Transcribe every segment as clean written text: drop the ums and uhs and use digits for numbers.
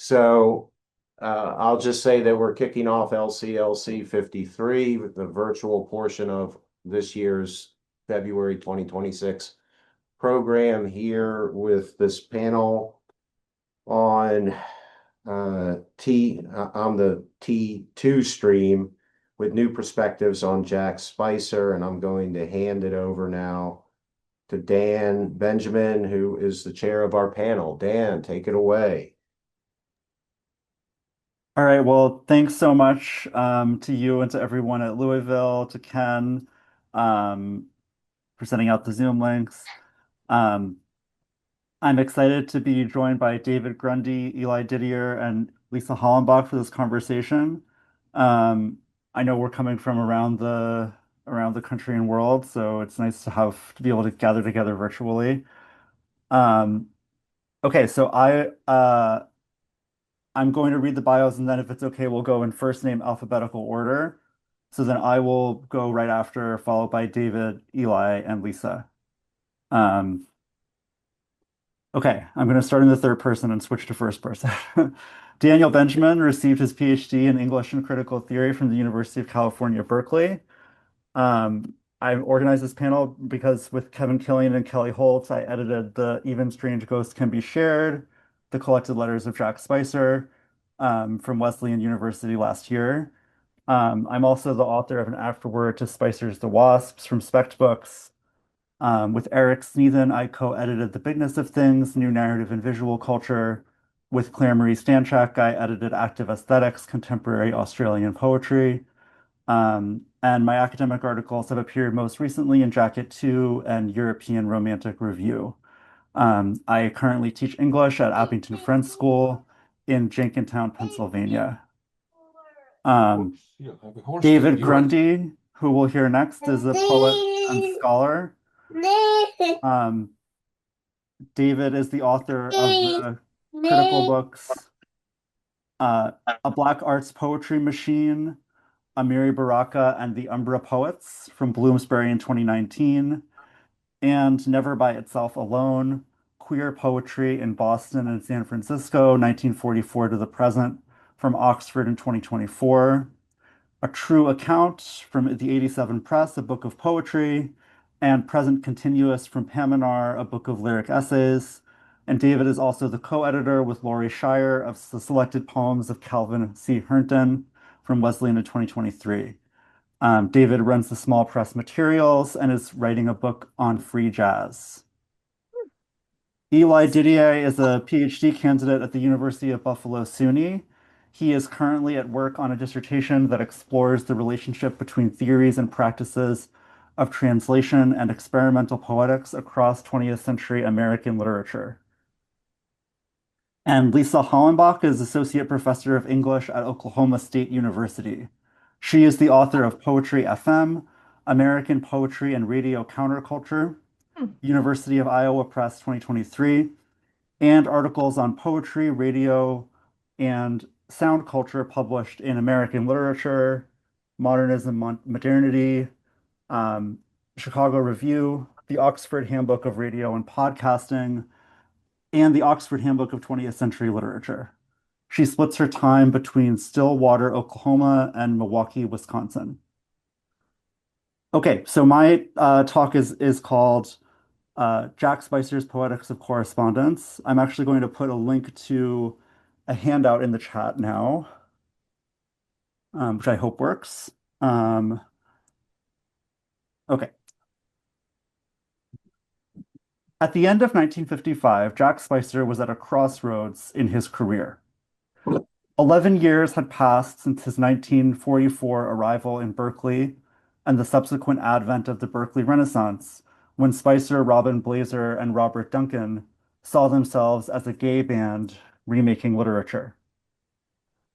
So I'll just say that we're kicking off LCLC 53, the virtual portion of this year's February 2026 program here with this panel on on the T2 stream with new perspectives on Jack Spicer. And I'm going to hand it over now to Dan Benjamin, who is the chair of our panel. Dan, take it away. All right, well, thanks so much to you and to everyone at Louisville, to Ken um, for sending out the Zoom links. Um, I'm excited to be joined by David Grundy, Eli Didier, and Lisa Hollenbach for this conversation. Um, I know we're coming from around the country and world, so it's nice to be able to gather together virtually. Um, okay, so I'm going to read the bios, and then if it's okay, we'll go in first name alphabetical order. So then I will go right after, followed by David, Eli, and Lisa. Um, okay, I'm going to start in the third person and switch to first person. Daniel Benjamin received his PhD in English and Critical Theory from the University of California, Berkeley. I organized this panel because with Kevin Killian and Kelly Holtz, I edited the Even Strange Ghosts Can Be Shared, the collected letters of Jack Spicer from Wesleyan University last year. I'm also the author of an afterword to Spicer's The Wasps from Spect Books. With Eric Sneathen, I co-edited The Bigness of Things, New Narrative and Visual Culture. With Claire Marie Stanchak, I edited Active Aesthetics, Contemporary Australian Poetry. And my academic articles have appeared most recently in Jacket 2 and European Romantic Review. I currently teach English at Abington Friends School in Jenkintown, Pennsylvania. Um, David Grundy, who we'll hear next, is a poet and scholar. Um, David is the author of the critical books uh, A Black Arts Poetry Machine, Amiri Baraka and the Umbra Poets from Bloomsbury in 2019, and Never by Itself Alone, Queer Poetry in Boston and San Francisco, 1944 to the Present, from Oxford in 2024. A True Account from the 87 Press, a book of poetry, and Present Continuous from Paminar, a book of lyric essays. And David is also the co-editor with Laurie Shire of the selected poems of Calvin C. Herndon from Wesleyan in 2023. David runs the Small Press Materials and is writing a book on free jazz. Eli Didier is a PhD candidate at the University of Buffalo SUNY. He is currently at work on a dissertation that explores the relationship between theories and practices of translation and experimental poetics across 20th century American literature. And Lisa Hollenbach is Associate Professor of English at Oklahoma State University. She is the author of Poetry FM, American Poetry and Radio Counterculture, University of Iowa Press 2023, and articles on poetry, radio, and sound culture published in American Literature, Modernism, Modernity, um, Chicago Review, the Oxford Handbook of Radio and Podcasting, and the Oxford Handbook of 20th Century Literature. She splits her time between Stillwater, Oklahoma, and Milwaukee, Wisconsin. Okay, so my talk is called Jack Spicer's Poetics of Correspondence. I'm actually going to put a link to a handout in the chat now, which I hope works. Okay. At the end of 1955, Jack Spicer was at a crossroads in his career. 11 years had passed since his 1944 arrival in Berkeley and the subsequent advent of the Berkeley Renaissance, when Spicer, Robin Blazer, and Robert Duncan saw themselves as a gay band remaking literature.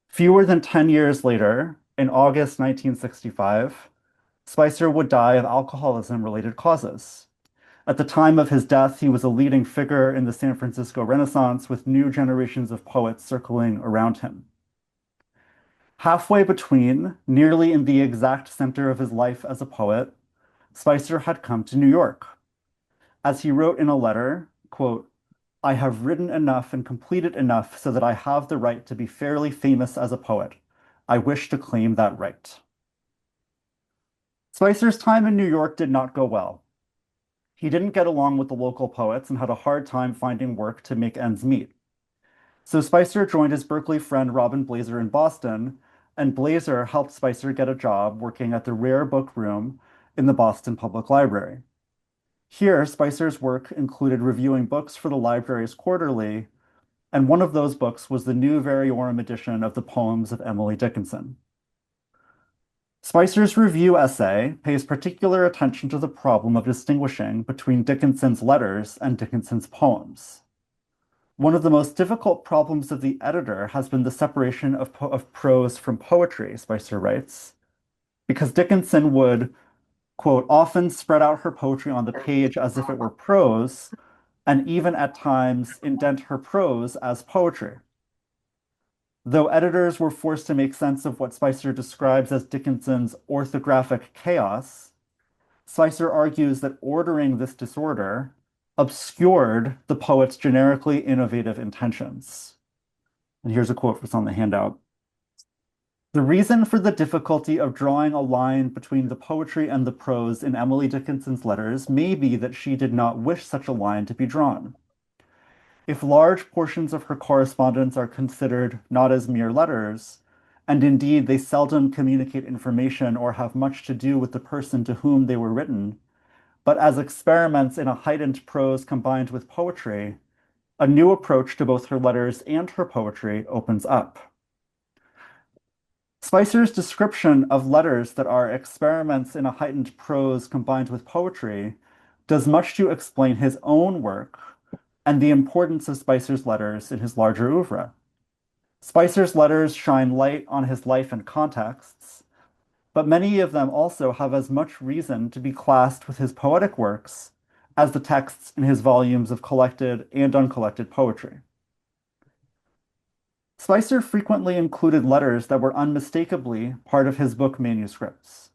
Fewer than 10 years later, in August 1965, Spicer would die of alcoholism-related causes. At the time of his death, he was a leading figure in the San Francisco Renaissance with new generations of poets circling around him. Halfway between, nearly in the exact center of his life as a poet, Spicer had come to New York. As he wrote in a letter, quote, I have written enough and completed enough so that I have the right to be fairly famous as a poet. I wish to claim that right. Spicer's time in New York did not go well. He didn't get along with the local poets and had a hard time finding work to make ends meet. So Spicer joined his Berkeley friend Robin Blazer in Boston, and Blazer helped Spicer get a job working at the Rare Book Room in the Boston Public Library. Here, Spicer's work included reviewing books for the library's quarterly, and one of those books was the new Variorum edition of the poems of Emily Dickinson. Spicer's review essay pays particular attention to the problem of distinguishing between Dickinson's letters and Dickinson's poems. One of the most difficult problems of the editor has been the separation of prose from poetry, Spicer writes, because Dickinson would, quote, often spread out her poetry on the page as if it were prose, and even at times indent her prose as poetry. Though editors were forced to make sense of what Spicer describes as Dickinson's orthographic chaos, Spicer argues that ordering this disorder obscured the poet's generically innovative intentions. And here's a quote that's on the handout. The reason for the difficulty of drawing a line between the poetry and the prose in Emily Dickinson's letters may be that she did not wish such a line to be drawn. If large portions of her correspondence are considered not as mere letters, and indeed they seldom communicate information or have much to do with the person to whom they were written, but as experiments in a heightened prose combined with poetry, a new approach to both her letters and her poetry opens up. Spicer's description of letters that are experiments in a heightened prose combined with poetry does much to explain his own work and the importance of Spicer's letters in his larger oeuvre. Spicer's letters shine light on his life and contexts, but many of them also have as much reason to be classed with his poetic works as the texts in his volumes of collected and uncollected poetry. Spicer frequently included letters that were unmistakably part of his book manuscripts.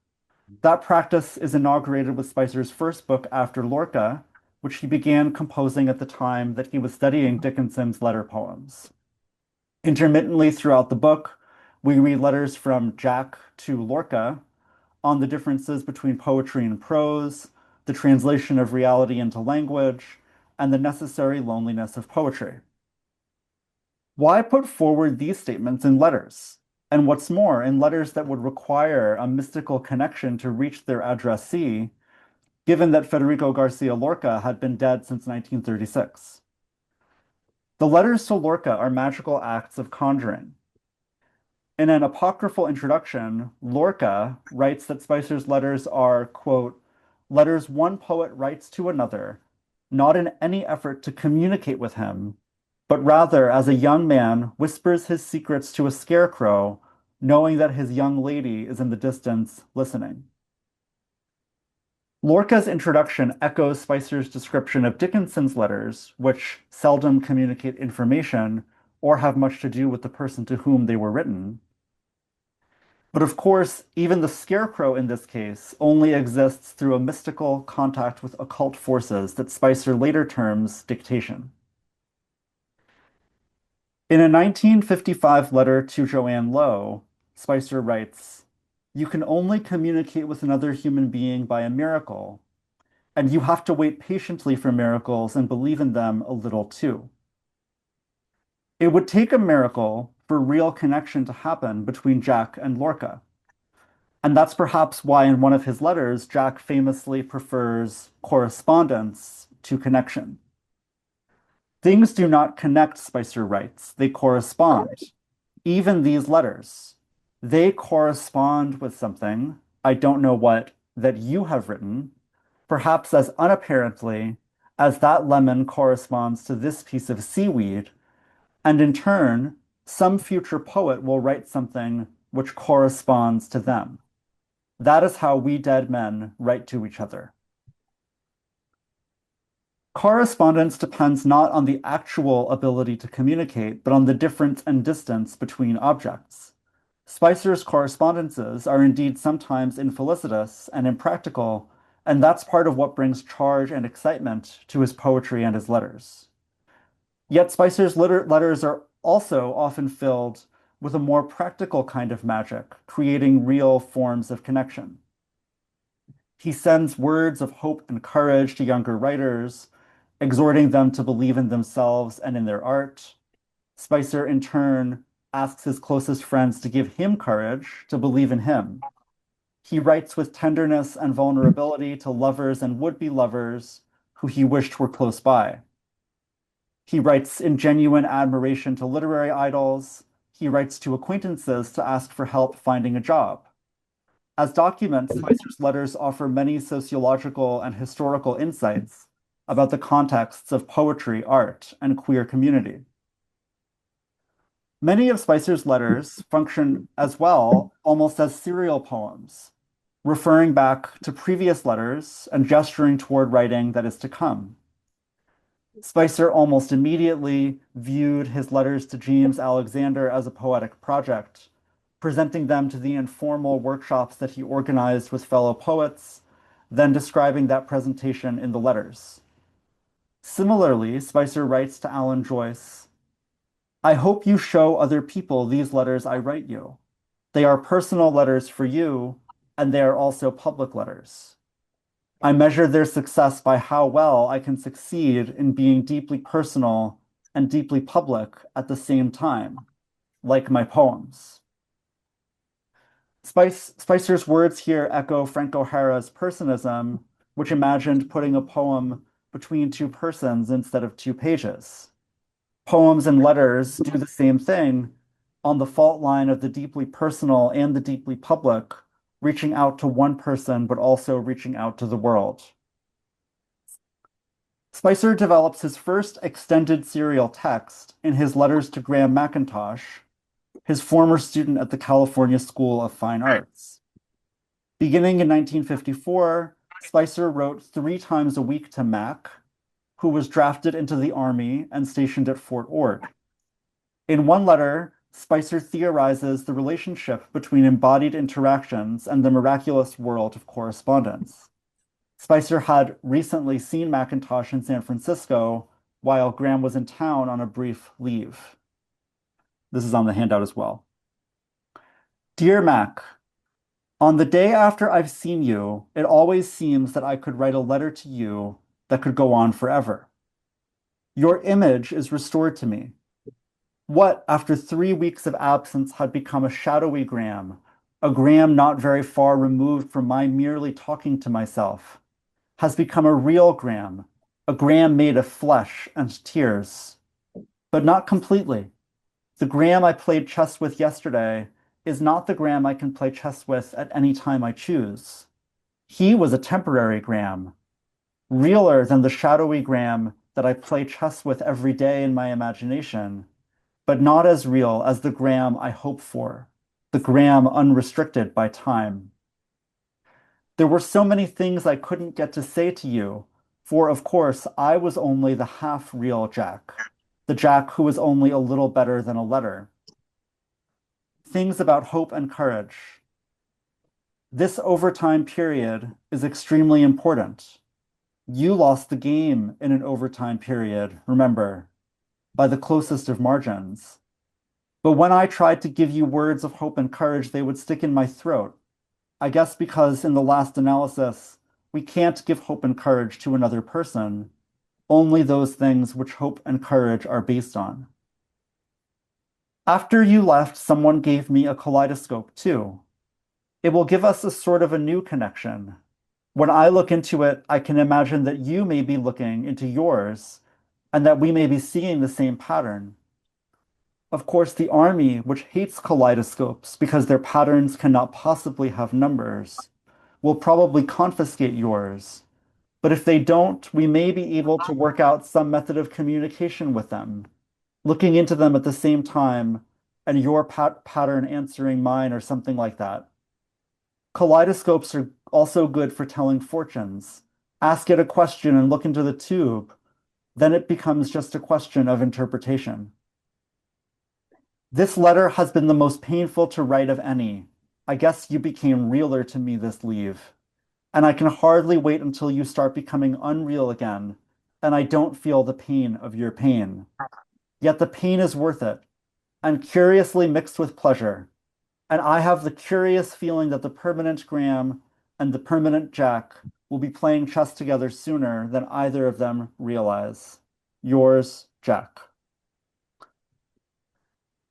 That practice is inaugurated with Spicer's first book after Lorca, which he began composing at the time that he was studying Dickinson's letter poems. Intermittently throughout the book, we read letters from Jack to Lorca on the differences between poetry and prose, the translation of reality into language, and the necessary loneliness of poetry. Why put forward these statements in letters? And what's more, in letters that would require a mystical connection to reach their addressee, given that Federico Garcia Lorca had been dead since 1936. The letters to Lorca are magical acts of conjuring. In an apocryphal introduction, Lorca writes that Spicer's letters are, quote, letters one poet writes to another, not in any effort to communicate with him, but rather as a young man whispers his secrets to a scarecrow, knowing that his young lady is in the distance listening. Lorca's introduction echoes Spicer's description of Dickinson's letters, which seldom communicate information or have much to do with the person to whom they were written. But of course, even the scarecrow in this case only exists through a mystical contact with occult forces that Spicer later terms dictation. In a 1955 letter to Joanne Lowe, Spicer writes, "You can only communicate with another human being by a miracle, and you have to wait patiently for miracles and believe in them a little too." It would take a miracle for real connection to happen between Jack and Lorca. And that's perhaps why in one of his letters, Jack famously prefers correspondence to connection. Things do not connect, Spicer writes. They correspond. Even these letters. They correspond with something, I don't know what, that you have written, perhaps as unapparently as that lemon corresponds to this piece of seaweed, and in turn, some future poet will write something which corresponds to them. That is how we dead men write to each other. Correspondence depends not on the actual ability to communicate, but on the difference and distance between objects. Spicer's correspondences are indeed sometimes infelicitous and impractical, and that's part of what brings charge and excitement to his poetry and his letters. Yet Spicer's letters are also often filled with a more practical kind of magic, creating real forms of connection. He sends words of hope and courage to younger writers, exhorting them to believe in themselves and in their art. Spicer, in turn, asks his closest friends to give him courage to believe in him. He writes with tenderness and vulnerability to lovers and would-be lovers who he wished were close by. He writes in genuine admiration to literary idols. He writes to acquaintances to ask for help finding a job. As documents, Spicer's letters offer many sociological and historical insights about the contexts of poetry, art, and queer community. Many of Spicer's letters function as well almost as serial poems, referring back to previous letters and gesturing toward writing that is to come. Spicer almost immediately viewed his letters to James Alexander as a poetic project, presenting them to the informal workshops that he organized with fellow poets, then describing that presentation in the letters. Similarly, Spicer writes to Alan Joyce, I hope you show other people these letters I write you. They are personal letters for you, and they are also public letters. I measure their success by how well I can succeed in being deeply personal and deeply public at the same time, like my poems. Spicer's words here echo Frank O'Hara's personism, which imagined putting a poem between two persons instead of two pages. Poems and letters do the same thing on the fault line of the deeply personal and the deeply public, reaching out to one person, but also reaching out to the world. Spicer develops his first extended serial text in his letters to Graham McIntosh, his former student at the California School of Fine Arts. Beginning in 1954, Spicer wrote 3 times a week to Mac, who was drafted into the Army and stationed at Fort Ord. In one letter, Spicer theorizes the relationship between embodied interactions and the miraculous world of correspondence. Spicer had recently seen McIntosh in San Francisco while Graham was in town on a brief leave. This is on the handout as well. Dear Mac, on the day after I've seen you, it always seems that I could write a letter to you that could go on forever. Your image is restored to me. What, after 3 weeks of absence, had become a shadowy Graham, a Graham not very far removed from my merely talking to myself, has become a real Graham, a Graham made of flesh and tears. But not completely. The Graham I played chess with yesterday is not the Graham I can play chess with at any time I choose. He was a temporary Graham, realer than the shadowy Graham that I play chess with every day in my imagination, but not as real as the Graham I hope for, the Graham unrestricted by time. There were so many things I couldn't get to say to you, for of course I was only the half-real Jack, the Jack who was only a little better than a letter. Things about hope and courage. This overtime period is extremely important. You lost the game in an overtime period, remember, by the closest of margins. But when I tried to give you words of hope and courage, they would stick in my throat. I guess because in the last analysis, we can't give hope and courage to another person, only those things which hope and courage are based on. After you left, someone gave me a kaleidoscope too. It will give us a sort of a new connection. When I look into it, I can imagine that you may be looking into yours, and that we may be seeing the same pattern. Of course, the army, which hates kaleidoscopes because their patterns cannot possibly have numbers, will probably confiscate yours. But if they don't, we may be able to work out some method of communication with them, looking into them at the same time, and your pattern answering mine or something like that. Kaleidoscopes are also good for telling fortunes. Ask it a question and look into the tube. Then it becomes just a question of interpretation. This letter has been the most painful to write of any. I guess you became realer to me this leave. And I can hardly wait until you start becoming unreal again, and I don't feel the pain of your pain. Yet the pain is worth it, and curiously mixed with pleasure. And I have the curious feeling that the permanent Graham and the permanent Jack will be playing chess together sooner than either of them realize. Yours, Jack.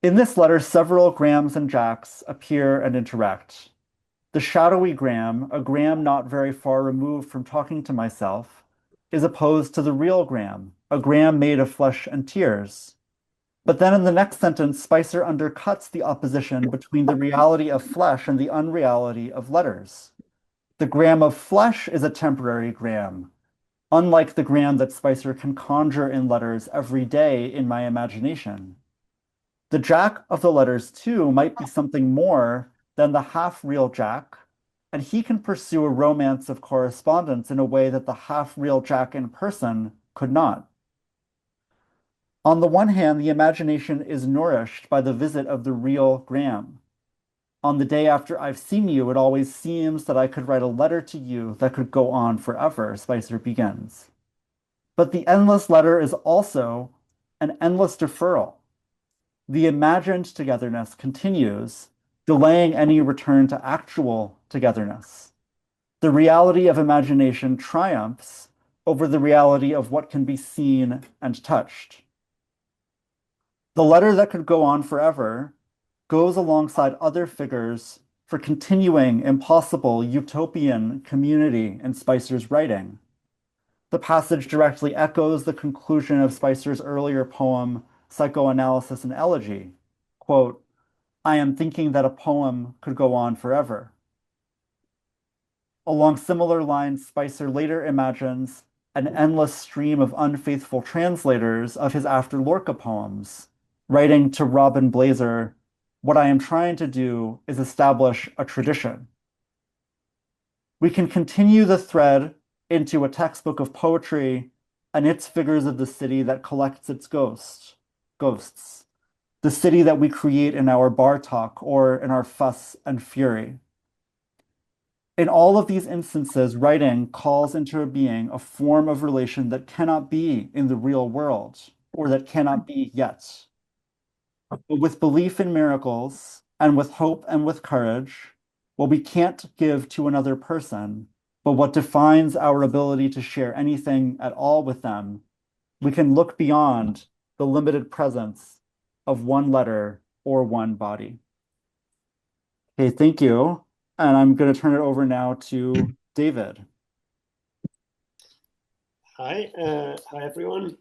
In this letter, several Grahams and Jacks appear and interact. The shadowy Graham, a Graham not very far removed from talking to myself, is opposed to the real Graham, a Graham made of flesh and tears. But then in the next sentence, Spicer undercuts the opposition between the reality of flesh and the unreality of letters. The Graham of flesh is a temporary Graham, unlike the Graham that Spicer can conjure in letters every day in my imagination. The Jack of the letters, too, might be something more than the half-real Jack, and he can pursue a romance of correspondence in a way that the half-real Jack in person could not. On the one hand, the imagination is nourished by the visit of the real Graham. On the day after I've seen you, it always seems that I could write a letter to you that could go on forever, Spicer begins. But the endless letter is also an endless deferral. The imagined togetherness continues, delaying any return to actual togetherness. The reality of imagination triumphs over the reality of what can be seen and touched. The letter that could go on forever goes alongside other figures for continuing impossible utopian community in Spicer's writing. The passage directly echoes the conclusion of Spicer's earlier poem, Psychoanalysis and Elegy. Quote, I am thinking that a poem could go on forever. Along similar lines, Spicer later imagines an endless stream of unfaithful translators of his After Lorca poems, writing to Robin Blazer, what I am trying to do is establish a tradition. We can continue the thread into a textbook of poetry and its figures of the city that collects its ghosts, the city that we create in our bar talk or in our fuss and fury. In all of these instances, writing calls into being a form of relation that cannot be in the real world, or that cannot be yet. But with belief in miracles, and with hope and with courage, what we can't give to another person, but what defines our ability to share anything at all with them, we can look beyond the limited presence of one letter or one body. Okay, thank you. And I'm going to turn it over now to David. Hi everyone.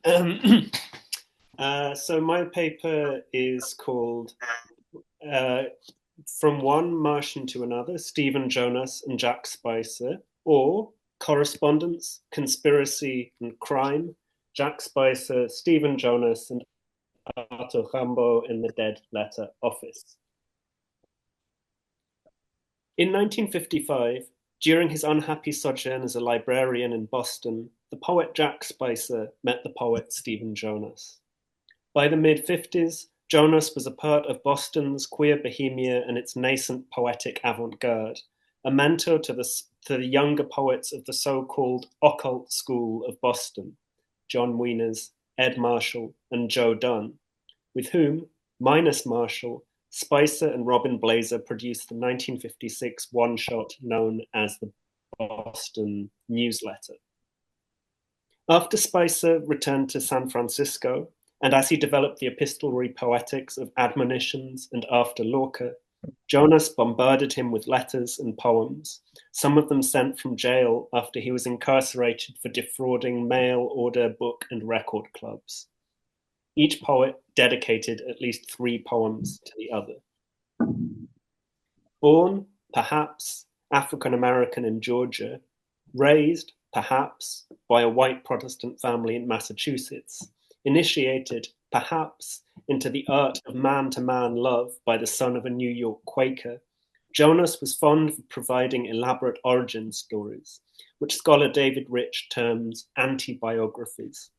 So my paper is called From One Martian to Another, Stephen Jonas and Jack Spicer, or Correspondence, Conspiracy and Crime, Jack Spicer, Stephen Jonas and Arthur Rambo in the Dead Letter Office. In 1955, during his unhappy sojourn as a librarian in Boston, the poet Jack Spicer met the poet Stephen Jonas. By the mid-50s, Jonas was a part of Boston's queer bohemia and its nascent poetic avant-garde, a mentor to the younger poets of the so-called occult school of Boston, John Wieners, Ed Marshall, and Joe Dunn, with whom, minus Marshall, Spicer and Robin Blazer produced the 1956 one-shot known as the Boston Newsletter. After Spicer returned to San Francisco, and as he developed the epistolary poetics of Admonitions and After Lorca, Jonas bombarded him with letters and poems, some of them sent from jail after he was incarcerated for defrauding mail order book and record clubs. Each poet dedicated at least 3 poems to the other. Born, perhaps, African-American in Georgia, raised, perhaps, by a white Protestant family in Massachusetts, initiated, perhaps, into the art of man-to-man love by the son of a New York Quaker, Jonas was fond of providing elaborate origin stories, which scholar David Rich terms anti-biographies.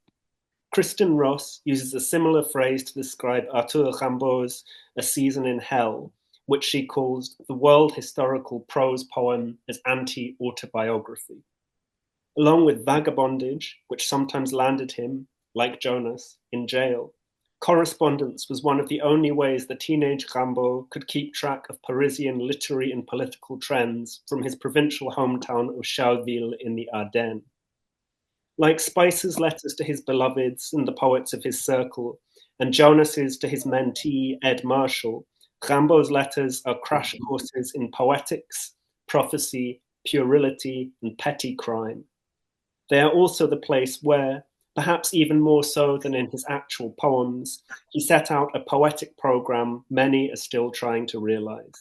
Kristen Ross uses a similar phrase to describe Arthur Rimbaud's A Season in Hell, which she calls the world historical prose poem as anti-autobiography. Along with vagabondage, which sometimes landed him, like Jonas, in jail, correspondence was one of the only ways the teenage Rimbaud could keep track of Parisian literary and political trends from his provincial hometown of Charleville in the Ardennes. Like Spicer's letters to his beloveds and the poets of his circle, and Jonas's to his mentee, Ed Marshall, Rimbaud's letters are crash courses in poetics, prophecy, puerility, and petty crime. They are also the place where, perhaps even more so than in his actual poems, he set out a poetic program many are still trying to realize.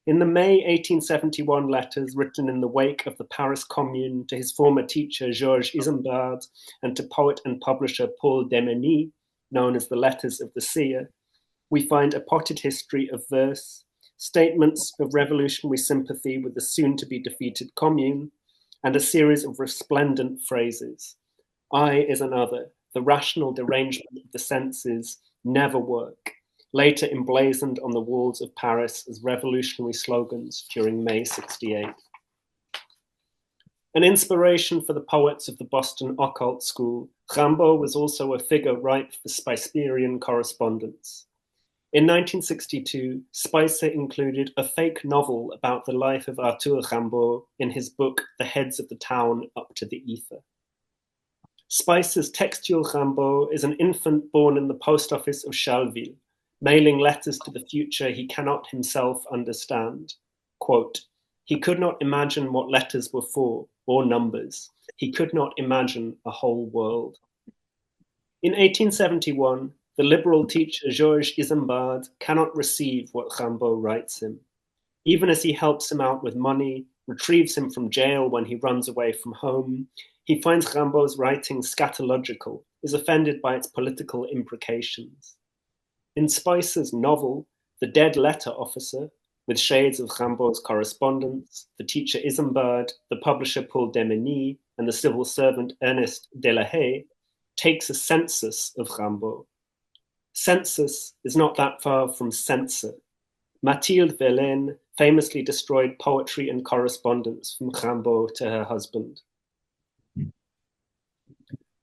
In the May 1871 letters written in the wake of the Paris Commune to his former teacher Georges Isambard and to poet and publisher Paul Demeny, known as the Letters of the Seer, we find a potted history of verse, statements of revolutionary sympathy with the soon-to-be-defeated Commune, and a series of resplendent phrases. I is another, the rational derangement of the senses, never work, later emblazoned on the walls of Paris as revolutionary slogans during May 68. An inspiration for the poets of the Boston occult school, Rimbaud was also a figure ripe for Spicerian correspondence. In 1962, Spicer included a fake novel about the life of Arthur Rimbaud in his book The Heads of the Town Up to the Ether. Spicer's textual Rimbaud is an infant born in the post office of Charleville, mailing letters to the future he cannot himself understand. Quote, he could not imagine what letters were for, or numbers. He could not imagine a whole world. In 1871, the liberal teacher Georges Isambard cannot receive what Rimbaud writes him. Even as he helps him out with money, retrieves him from jail when he runs away from home, he finds Rimbaud's writing scatological, is offended by its political imprecations. In Spicer's novel, The Dead Letter Officer, with shades of Rimbaud's correspondence, the teacher Isambard, the publisher Paul Demeny, and the civil servant Ernest Delahaye, takes a census of Rimbaud. Census is not that far from censor. Mathilde Verlaine famously destroyed poetry and correspondence from Rimbaud to her husband.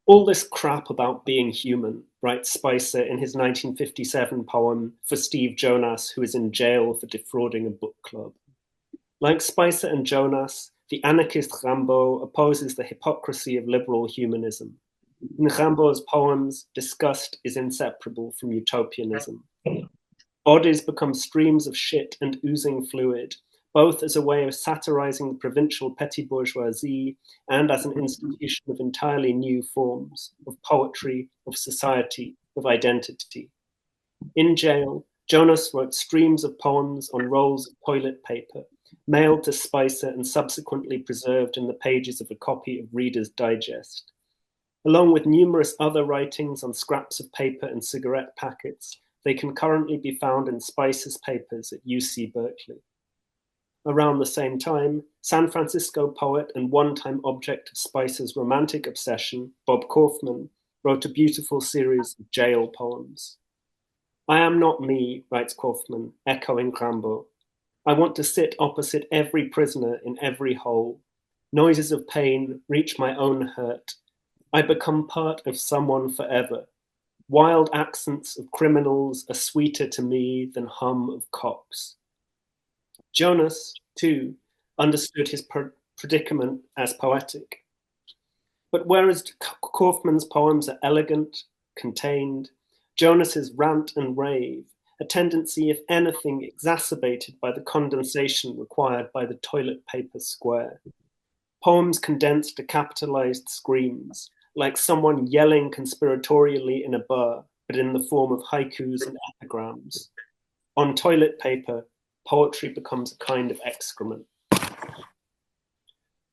All this crap about being human, writes Spicer in his 1957 poem For Steve Jonas, who is in jail for defrauding a book club. Like Spicer and Jonas, the anarchist Rimbaud opposes the hypocrisy of liberal humanism. In Rimbaud's poems, disgust is inseparable from utopianism. Bodies become streams of shit and oozing fluid, both as a way of satirizing the provincial petty bourgeoisie and as an institution of entirely new forms of poetry, of society, of identity. In jail, Jonas wrote streams of poems on rolls of toilet paper, mailed to Spicer and subsequently preserved in the pages of a copy of Reader's Digest. Along with numerous other writings on scraps of paper and cigarette packets, they can currently be found in Spicer's papers at UC Berkeley. Around the same time, San Francisco poet and one-time object of Spicer's romantic obsession, Bob Kaufman, wrote a beautiful series of jail poems. I am not me, writes Kaufman, echoing Rimbaud. I want to sit opposite every prisoner in every hole. Noises of pain reach my own hurt. I become part of someone forever. Wild accents of criminals are sweeter to me than hum of cops. Jonas, too, understood his predicament as poetic. But whereas Kaufman's poems are elegant, contained, Jonas's rant and rave, a tendency, if anything, exacerbated by the condensation required by the toilet paper square. Poems condensed to capitalized screams, like someone yelling conspiratorially in a bar, but in the form of haikus and epigrams. On toilet paper, poetry becomes a kind of excrement.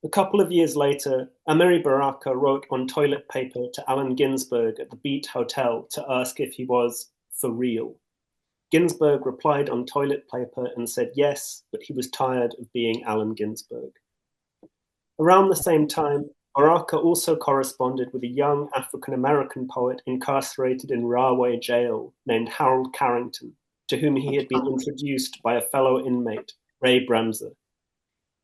A couple of years later, Amiri Baraka wrote on toilet paper to Allen Ginsberg at the Beat Hotel to ask if he was for real. Ginsberg replied on toilet paper and said yes, but he was tired of being Allen Ginsberg. Around the same time, Baraka also corresponded with a young African-American poet incarcerated in Rahway Jail named Harold Carrington, to whom he had been introduced by a fellow inmate, Ray Bremser.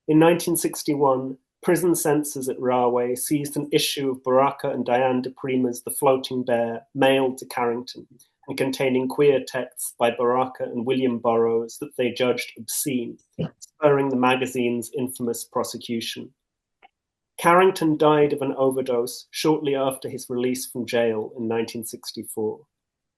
In 1961, prison censors at Rahway seized an issue of Baraka and Diane de Prima's The Floating Bear, mailed to Carrington, and containing queer texts by Baraka and William Burroughs that they judged obscene, spurring the magazine's infamous prosecution. Carrington died of an overdose shortly after his release from jail in 1964.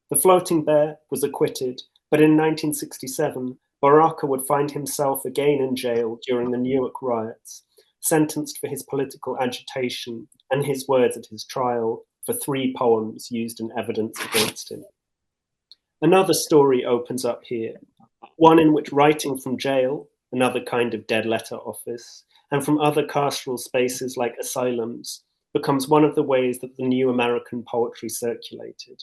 The Floating Bear was acquitted, but in 1967, Baraka would find himself again in jail during the Newark riots, sentenced for his political agitation and his words at his trial for 3 poems used in evidence against him. Another story opens up here, one in which writing from jail, another kind of dead letter office, and from other carceral spaces like asylums, becomes one of the ways that the new American poetry circulated.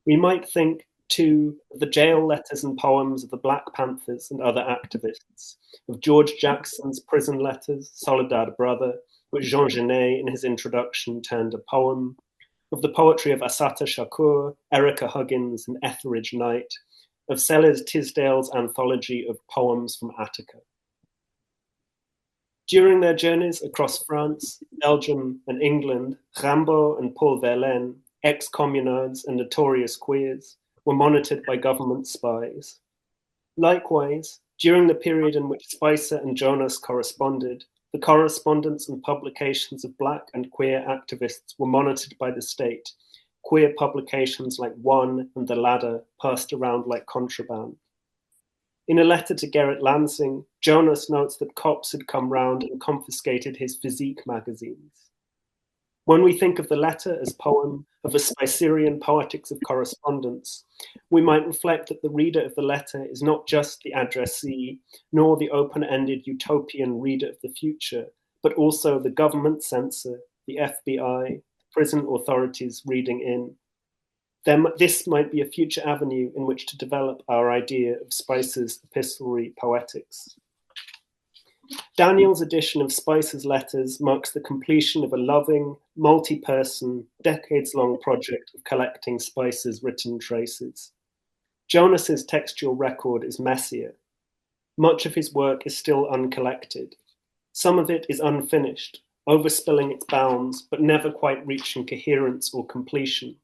We might think, too, of the jail letters and poems of the Black Panthers and other activists, of George Jackson's prison letters, Soledad Brother, which Jean Genet in his introduction termed a poem, of the poetry of Assata Shakur, Erica Huggins, and Etheridge Knight, of Sellers Tisdale's anthology of poems from Attica. During their journeys across France, Belgium, and England, Rimbaud and Paul Verlaine, ex-communards and notorious queers, were monitored by government spies. Likewise, during the period in which Spicer and Jonas corresponded, the correspondence and publications of Black and queer activists were monitored by the state. Queer publications like One and The Ladder passed around like contraband. In a letter to Gerrit Lansing, Jonas notes that cops had come round and confiscated his physique magazines. When we think of the letter as poem of a Spicerian poetics of correspondence, we might reflect that the reader of the letter is not just the addressee, nor the open-ended utopian reader of the future, but also the government censor, the FBI, prison authorities reading in. This might be a future avenue in which to develop our idea of Spicer's epistolary poetics. Daniel's edition of Spicer's letters marks the completion of a loving, multi-person, decades-long project of collecting Spicer's written traces. Jonas's textual record is messier. Much of his work is still uncollected. Some of it is unfinished, overspilling its bounds, but never quite reaching coherence or completion.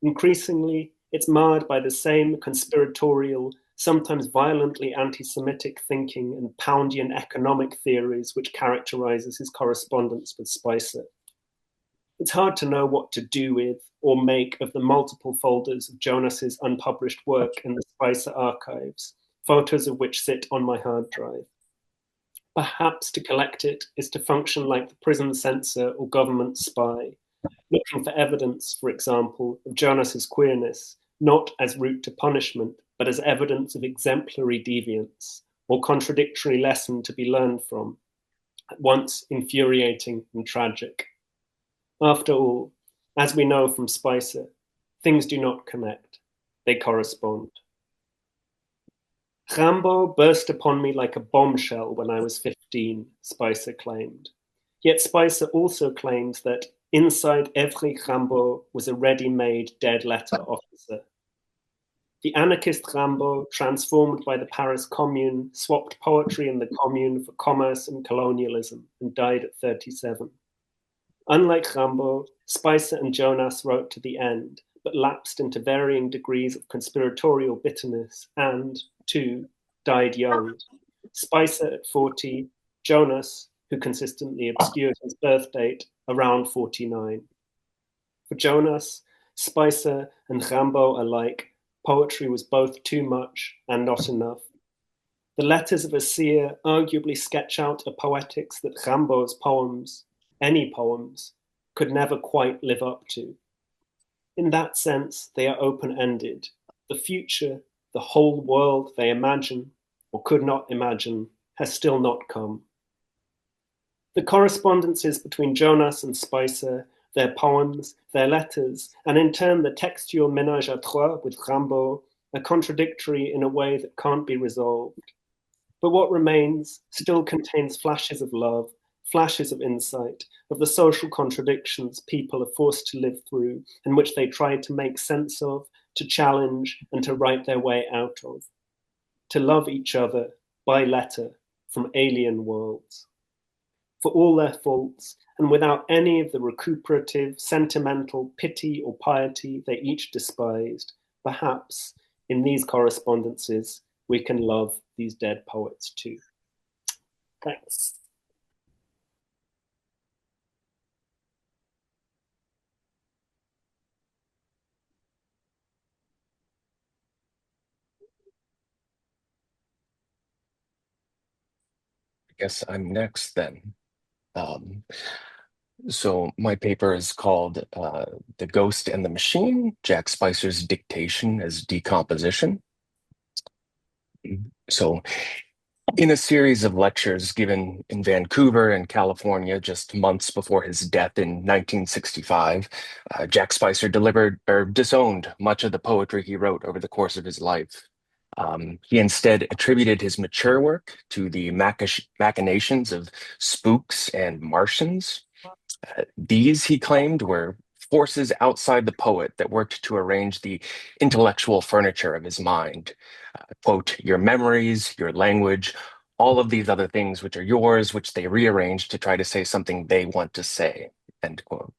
Increasingly, it's marred by the same conspiratorial, sometimes violently anti-Semitic thinking and Poundian economic theories which characterizes his correspondence with Spicer. It's hard to know what to do with or make of the multiple folders of Jonas's unpublished work in the Spicer archives, photos of which sit on my hard drive. Perhaps to collect it is to function like the prison censor or government spy, looking for evidence, for example, of Jonas's queerness, not as route to punishment, but as evidence of exemplary deviance, or contradictory lesson to be learned from, at once infuriating and tragic. After all, as we know from Spicer, things do not connect, they correspond. Rimbaud burst upon me like a bombshell when I was 15, Spicer claimed. Yet Spicer also claimed that inside every Rimbaud was a ready-made dead letter officer. The anarchist Rimbaud, transformed by the Paris Commune, swapped poetry in the Commune for commerce and colonialism and died at 37. Unlike Rimbaud, Spicer and Jonas wrote to the end, but lapsed into varying degrees of conspiratorial bitterness and, too, died young. Spicer at 40, Jonas, who consistently obscured his birth date, around 49. For Jonas, Spicer and Rimbaud alike, poetry was both too much and not enough. The letters of a seer arguably sketch out a poetics that Rimbaud's poems, any poems, could never quite live up to. In that sense, they are open-ended. The future, the whole world they imagine, or could not imagine, has still not come. The correspondences between Jonas and Spicer, their poems, their letters, and in turn the textual ménage à trois with Rimbaud, are contradictory in a way that can't be resolved. But what remains still contains flashes of love, flashes of insight, of the social contradictions people are forced to live through, and which they try to make sense of, to challenge, and to write their way out of. To love each other, by letter, from alien worlds. for all their faults, and without any of the recuperative, sentimental pity or piety they each despised, perhaps in these correspondences we can love these dead poets too. Thanks. I guess I'm next then. So my paper is called The Ghost and the Machine, Jack Spicer's Dictation as Decomposition. So in a series of lectures given in Vancouver and California just months before his death in 1965, Jack Spicer delivered or disowned much of the poetry he wrote over the course of his life. He instead attributed his mature work to the machinations of spooks and Martians. These, he claimed, were forces outside the poet that worked to arrange the intellectual furniture of his mind. Quote, your memories, your language, all of these other things which are yours, which they rearrange to try to say something they want to say, end quote.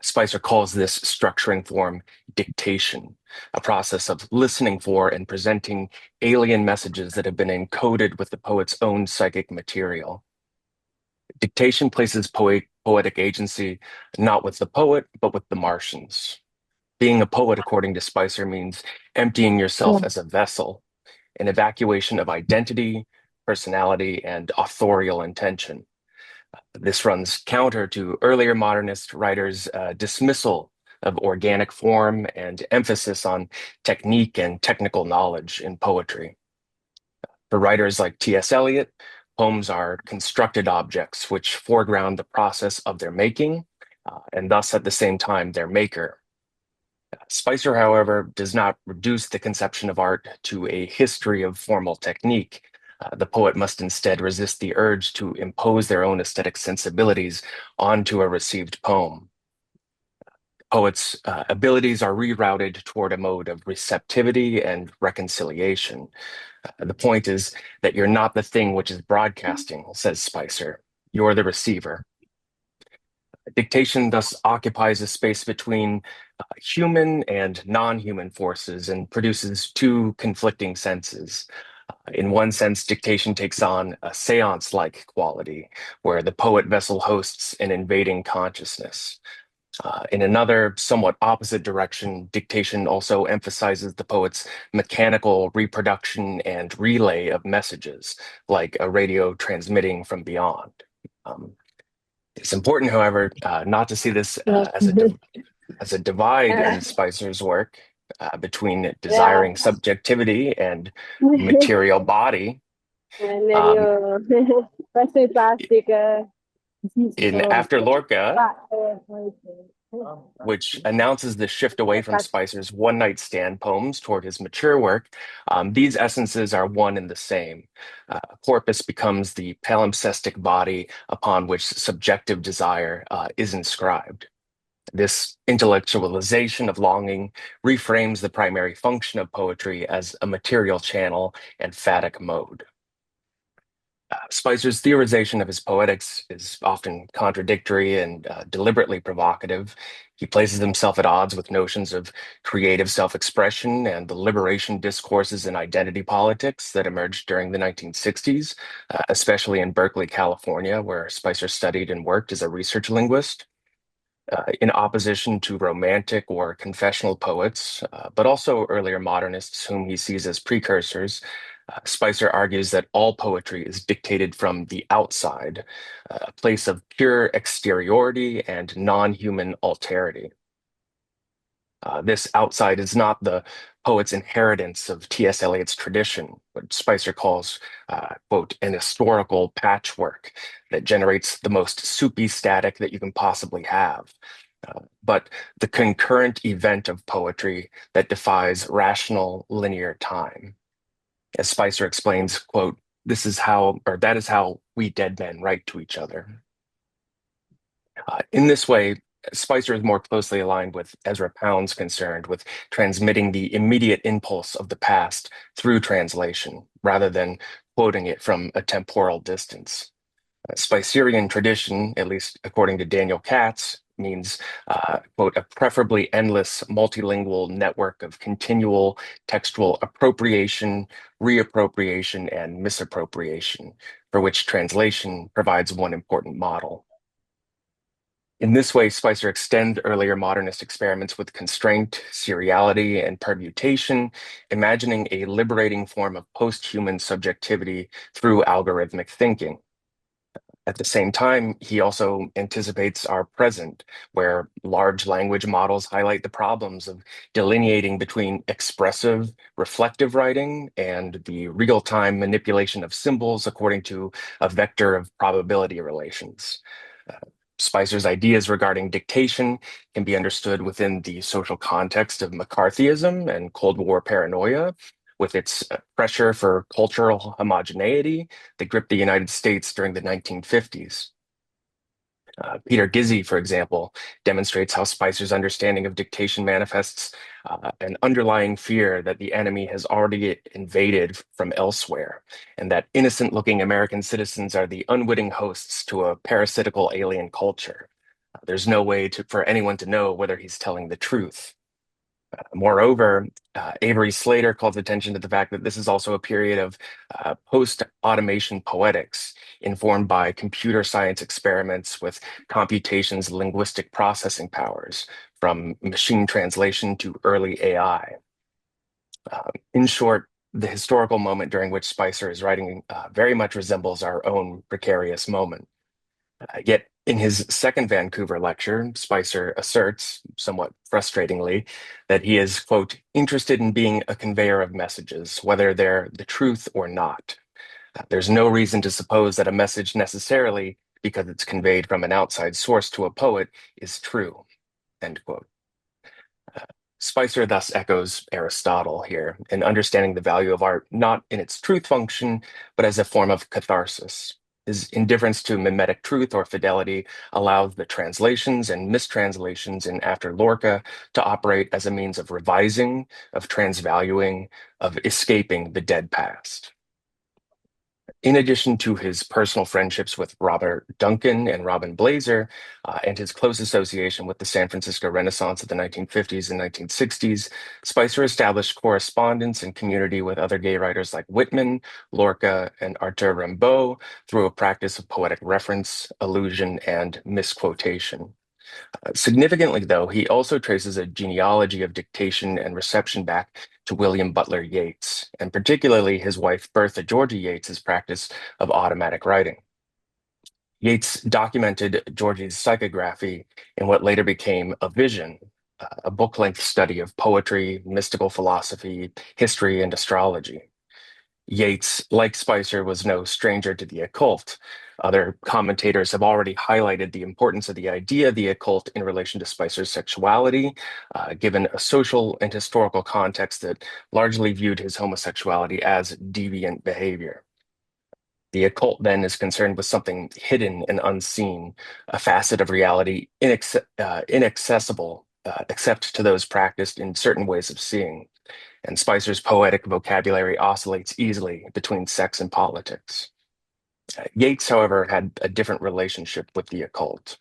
Spicer calls this structuring form dictation, a process of listening for and presenting alien messages that have been encoded with the poet's own psychic material. Dictation places poetic agency not with the poet, but with the Martians. Being a poet, according to Spicer, means emptying yourself as a vessel, an evacuation of identity, personality, and authorial intention. This runs counter to earlier modernist writers' dismissal of organic form and emphasis on technique and technical knowledge in poetry. For writers like T.S. Eliot, poems are constructed objects which foreground the process of their making, and thus at the same time their maker. Spicer, however, does not reduce the conception of art to a history of formal technique. The poet must instead resist the urge to impose their own aesthetic sensibilities onto a received poem. Poets' abilities are rerouted toward a mode of receptivity and reconciliation. The point is that you're not the thing which is broadcasting, says Spicer. You're the receiver. Dictation thus occupies a space between human and non-human forces and produces two conflicting senses. In one sense, dictation takes on a seance-like quality, where the poet vessel hosts an invading consciousness. In another, somewhat opposite direction, dictation also emphasizes the poet's mechanical reproduction and relay of messages, like a radio transmitting from beyond. It's important, however, not to see this as a divide in Spicer's work between desiring subjectivity and material body. In After Lorca, which announces the shift away from Spicer's one-night stand poems toward his mature work, these essences are one and the same. Corpus becomes the palimpsestic body upon which subjective desire is inscribed. This intellectualization of longing reframes the primary function of poetry as a material channel and phatic mode. Spicer's theorization of his poetics is often contradictory and deliberately provocative. He places himself at odds with notions of creative self-expression and the liberation discourses in identity politics that emerged during the 1960s, especially in Berkeley, California, where Spicer studied and worked as a research linguist. In opposition to romantic or confessional poets, but also earlier modernists whom he sees as precursors, Spicer argues that all poetry is dictated from the outside, a place of pure exteriority and non-human alterity. This outside is not the poet's inheritance of T.S. Eliot's tradition, what Spicer calls, quote, an historical patchwork that generates the most soupy static that you can possibly have, but the concurrent event of poetry that defies rational linear time. As Spicer explains, quote, this is how, or that is how we dead men write to each other. In this way, Spicer is more closely aligned with Ezra Pound's concern with transmitting the immediate impulse of the past through translation, rather than quoting it from a temporal distance. Spicerian tradition, at least according to Daniel Katz, means, quote, a preferably endless multilingual network of continual textual appropriation, reappropriation, and misappropriation, for which translation provides one important model. In this way, Spicer extends earlier modernist experiments with constraint, seriality, and permutation, imagining a liberating form of post-human subjectivity through algorithmic thinking. At the same time, he also anticipates our present, where large language models highlight the problems of delineating between expressive, reflective writing and the real-time manipulation of symbols according to a vector of probability relations. Spicer's ideas regarding dictation can be understood within the social context of McCarthyism and Cold War paranoia, with its pressure for cultural homogeneity that gripped the United States during the 1950s. Peter Gizzi, for example, demonstrates how Spicer's understanding of dictation manifests an underlying fear that the enemy has already invaded from elsewhere, and that innocent-looking American citizens are the unwitting hosts to a parasitical alien culture. There's no way for anyone to know whether he's telling the truth. Moreover, Avery Slater calls attention to the fact that this is also a period of post-automation poetics informed by computer science experiments with computation's linguistic processing powers, from machine translation to early AI. In short, the historical moment during which Spicer is writing very much resembles our own precarious moment. Yet in his second Vancouver lecture, Spicer asserts, somewhat frustratingly, that he is, quote, interested in being a conveyor of messages, whether they're the truth or not. There's no reason to suppose that a message necessarily, because it's conveyed from an outside source to a poet, is true, end quote. Spicer thus echoes Aristotle here in understanding the value of art not in its truth function, but as a form of catharsis. His indifference to mimetic truth or fidelity allows the translations and mistranslations in After Lorca to operate as a means of revising, of transvaluing, of escaping the dead past. In addition to his personal friendships with Robert Duncan and Robin Blazer, and his close association with the San Francisco Renaissance of the 1950s and 1960s, Spicer established correspondence and community with other gay writers like Whitman, Lorca, and Arthur Rimbaud through a practice of poetic reference, allusion, and misquotation. Significantly, though, he also traces a genealogy of dictation and reception back to William Butler Yeats, and particularly his wife Bertha Georgia Yeats's practice of automatic writing. Yeats documented Georgie's psychography in what later became A Vision, a book-length study of poetry, mystical philosophy, history, and astrology. Yeats, like Spicer, was no stranger to the occult. Other commentators have already highlighted the importance of the idea of the occult in relation to Spicer's sexuality, given a social and historical context that largely viewed his homosexuality as deviant behavior. The occult then is concerned with something hidden and unseen, a facet of reality inaccessible, except to those practiced in certain ways of seeing. And Spicer's poetic vocabulary oscillates easily between sex and politics. Yeats, however, had a different relationship with the occult.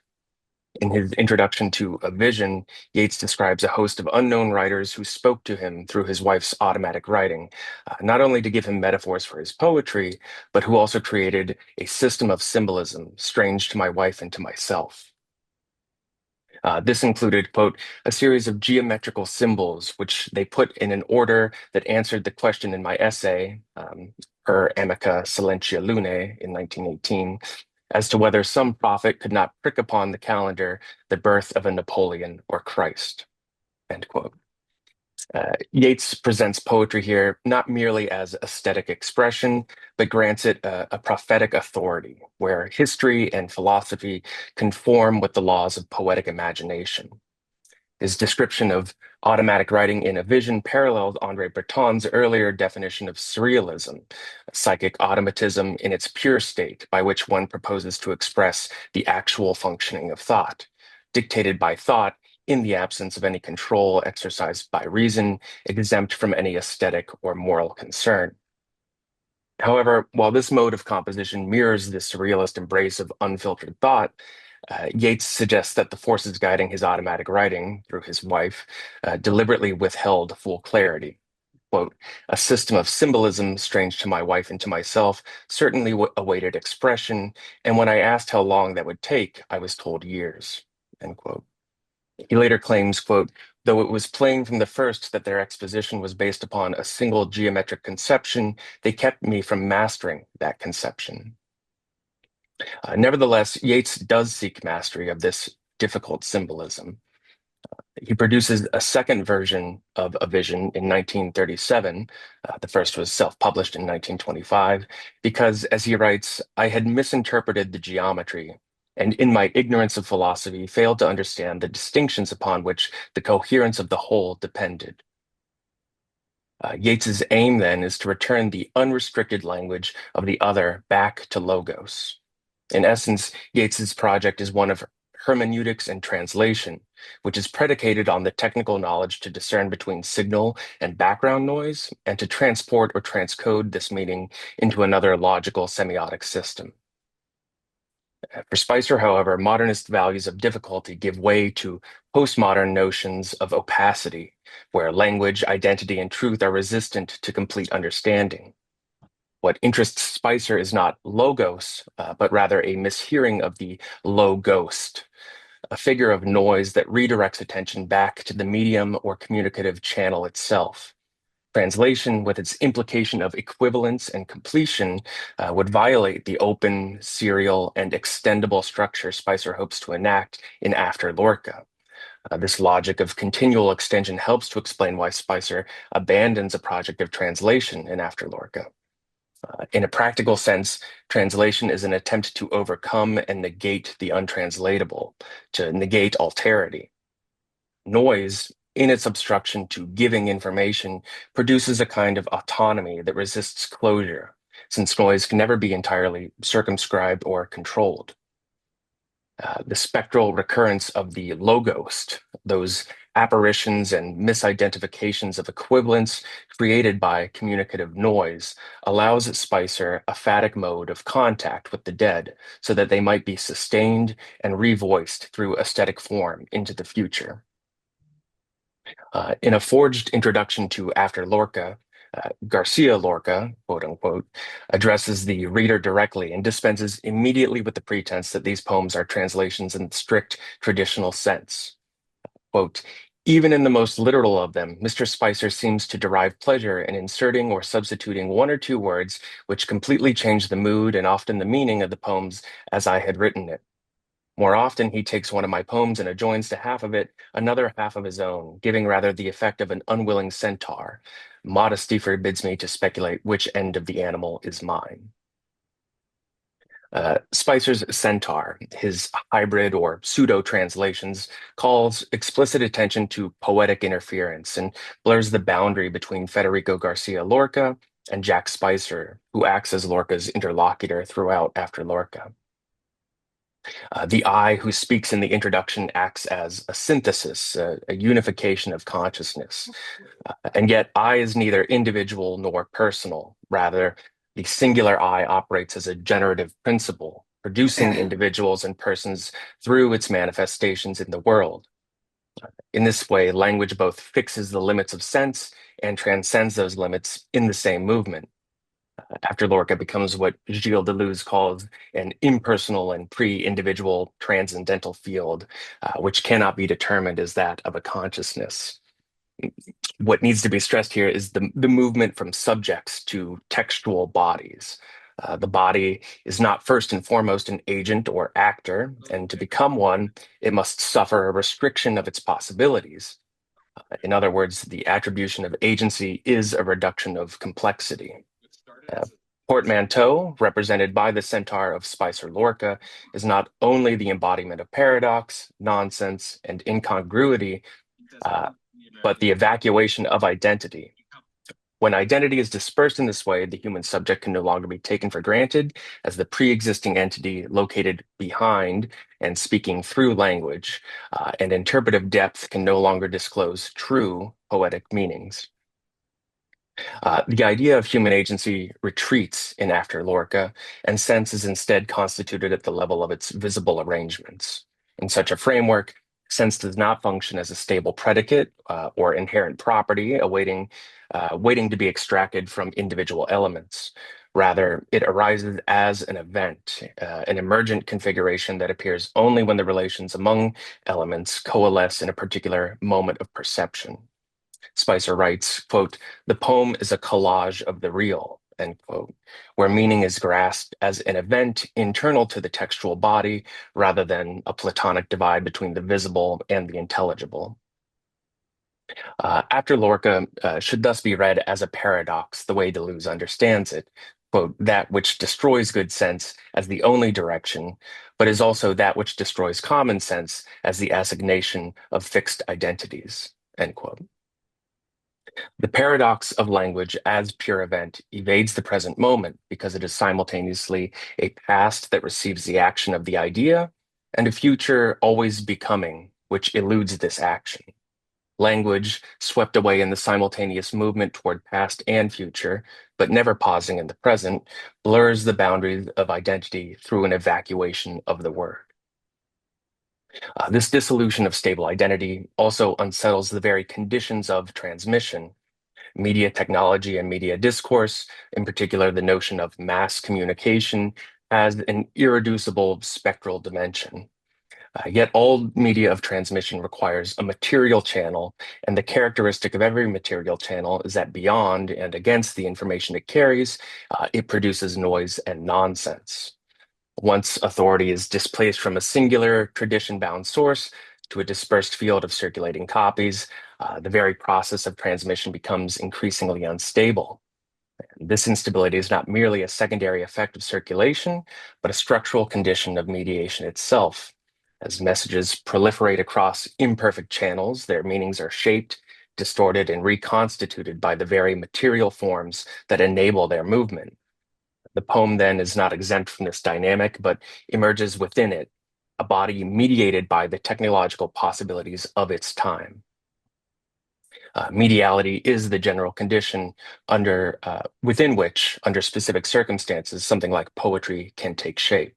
In his introduction to A Vision, Yeats describes a host of unknown writers who spoke to him through his wife's automatic writing, not only to give him metaphors for his poetry, but who also created a system of symbolism strange to my wife and to myself. This included, quote, a series of geometrical symbols, which they put in an order that answered the question in my essay, Per Amica Silentia Lunae in 1918, as to whether some prophet could not prick upon the calendar the birth of a Napoleon or Christ, end quote. Yeats presents poetry here not merely as aesthetic expression, but grants it a prophetic authority, where history and philosophy conform with the laws of poetic imagination. His description of automatic writing in A Vision paralleled André Breton's earlier definition of surrealism, psychic automatism in its pure state, by which one proposes to express the actual functioning of thought, dictated by thought in the absence of any control exercised by reason, exempt from any aesthetic or moral concern. However, while this mode of composition mirrors the surrealist embrace of unfiltered thought, Yeats suggests that the forces guiding his automatic writing, through his wife, deliberately withheld full clarity. Quote, a system of symbolism strange to my wife and to myself certainly awaited expression, and when I asked how long that would take, I was told years, end quote. He later claims, quote, though it was plain from the first that their exposition was based upon a single geometric conception, they kept me from mastering that conception. Nevertheless, Yeats does seek mastery of this difficult symbolism. He produces a second version of A Vision in 1937. The first was self-published in 1925, because, as he writes, I had misinterpreted the geometry, and in my ignorance of philosophy failed to understand the distinctions upon which the coherence of the whole depended. Yeats's aim, then, is to return the unrestricted language of the other back to logos. In essence, Yeats's project is one of hermeneutics and translation, which is predicated on the technical knowledge to discern between signal and background noise, and to transport or transcode this meaning into another logical semiotic system. For Spicer, however, modernist values of difficulty give way to postmodern notions of opacity, where language, identity, and truth are resistant to complete understanding. What interests Spicer is not logos, but rather a mishearing of the low-ghost, a figure of noise that redirects attention back to the medium or communicative channel itself. Translation, with its implication of equivalence and completion, would violate the open, serial, and extendable structure Spicer hopes to enact in After Lorca. This logic of continual extension helps to explain why Spicer abandons a project of translation in After Lorca. In a practical sense, translation is an attempt to overcome and negate the untranslatable, to negate alterity. Noise, in its obstruction to giving information, produces a kind of autonomy that resists closure, since noise can never be entirely circumscribed or controlled. The spectral recurrence of the logos, those apparitions and misidentifications of equivalence created by communicative noise, allows Spicer a phatic mode of contact with the dead so that they might be sustained and revoiced through aesthetic form into the future. In a forged introduction to After Lorca, Garcia Lorca, quote unquote, addresses the reader directly and dispenses immediately with the pretense that these poems are translations in the strict traditional sense. Quote, even in the most literal of them, Mr. Spicer seems to derive pleasure in inserting or substituting one or two words which completely change the mood and often the meaning of the poems as I had written it. More often, he takes one of my poems and adjoins to half of it another half of his own, giving rather the effect of an unwilling centaur. Modesty forbids me to speculate which end of the animal is mine. Spicer's centaur, his hybrid or pseudo-translations, calls explicit attention to poetic interference and blurs the boundary between Federico Garcia Lorca and Jack Spicer, who acts as Lorca's interlocutor throughout After Lorca. The I who speaks in the introduction acts as a synthesis, a unification of consciousness. And yet I is neither individual nor personal. Rather, the singular I operates as a generative principle, producing individuals and persons through its manifestations in the world. In this way, language both fixes the limits of sense and transcends those limits in the same movement. After Lorca becomes what Gilles Deleuze calls an impersonal and pre-individual transcendental field, which cannot be determined as that of a consciousness. What needs to be stressed here is the movement from subjects to textual bodies. The body is not first and foremost an agent or actor, and to become one, it must suffer a restriction of its possibilities. In other words, the attribution of agency is a reduction of complexity. Portmanteau, represented by the centaur of Spicer Lorca, is not only the embodiment of paradox, nonsense, and incongruity, but the evacuation of identity. When identity is dispersed in this way, the human subject can no longer be taken for granted as the pre-existing entity located behind and speaking through language, and interpretive depth can no longer disclose true poetic meanings. The idea of human agency retreats in After Lorca, and sense is instead constituted at the level of its visible arrangements. In such a framework, sense does not function as a stable predicate or inherent property waiting to be extracted from individual elements. Rather, it arises as an event, an emergent configuration that appears only when the relations among elements coalesce in a particular moment of perception. Spicer writes, quote, "The poem is a collage of the real," end quote, where meaning is grasped as an event internal to the textual body rather than a platonic divide between the visible and the intelligible. After Lorca should thus be read as a paradox, the way Deleuze understands it, quote, "that which destroys good sense as the only direction, but is also that which destroys common sense as the assignation of fixed identities," end quote. The paradox of language as pure event evades the present moment because it is simultaneously a past that receives the action of the idea and a future always becoming, which eludes this action. Language, swept away in the simultaneous movement toward past and future, but never pausing in the present, blurs the boundaries of identity through an evacuation of the word. This dissolution of stable identity also unsettles the very conditions of transmission. Media technology and media discourse, in particular the notion of mass communication, has an irreducible spectral dimension. Yet all media of transmission requires a material channel, and the characteristic of every material channel is that beyond and against the information it carries, it produces noise and nonsense. Once authority is displaced from a singular tradition-bound source to a dispersed field of circulating copies, the very process of transmission becomes increasingly unstable. This instability is not merely a secondary effect of circulation, but a structural condition of mediation itself. As messages proliferate across imperfect channels, their meanings are shaped, distorted, and reconstituted by the very material forms that enable their movement. The poem then is not exempt from this dynamic, but emerges within it, a body mediated by the technological possibilities of its time. Mediality is the general condition within which, under specific circumstances, something like poetry can take shape.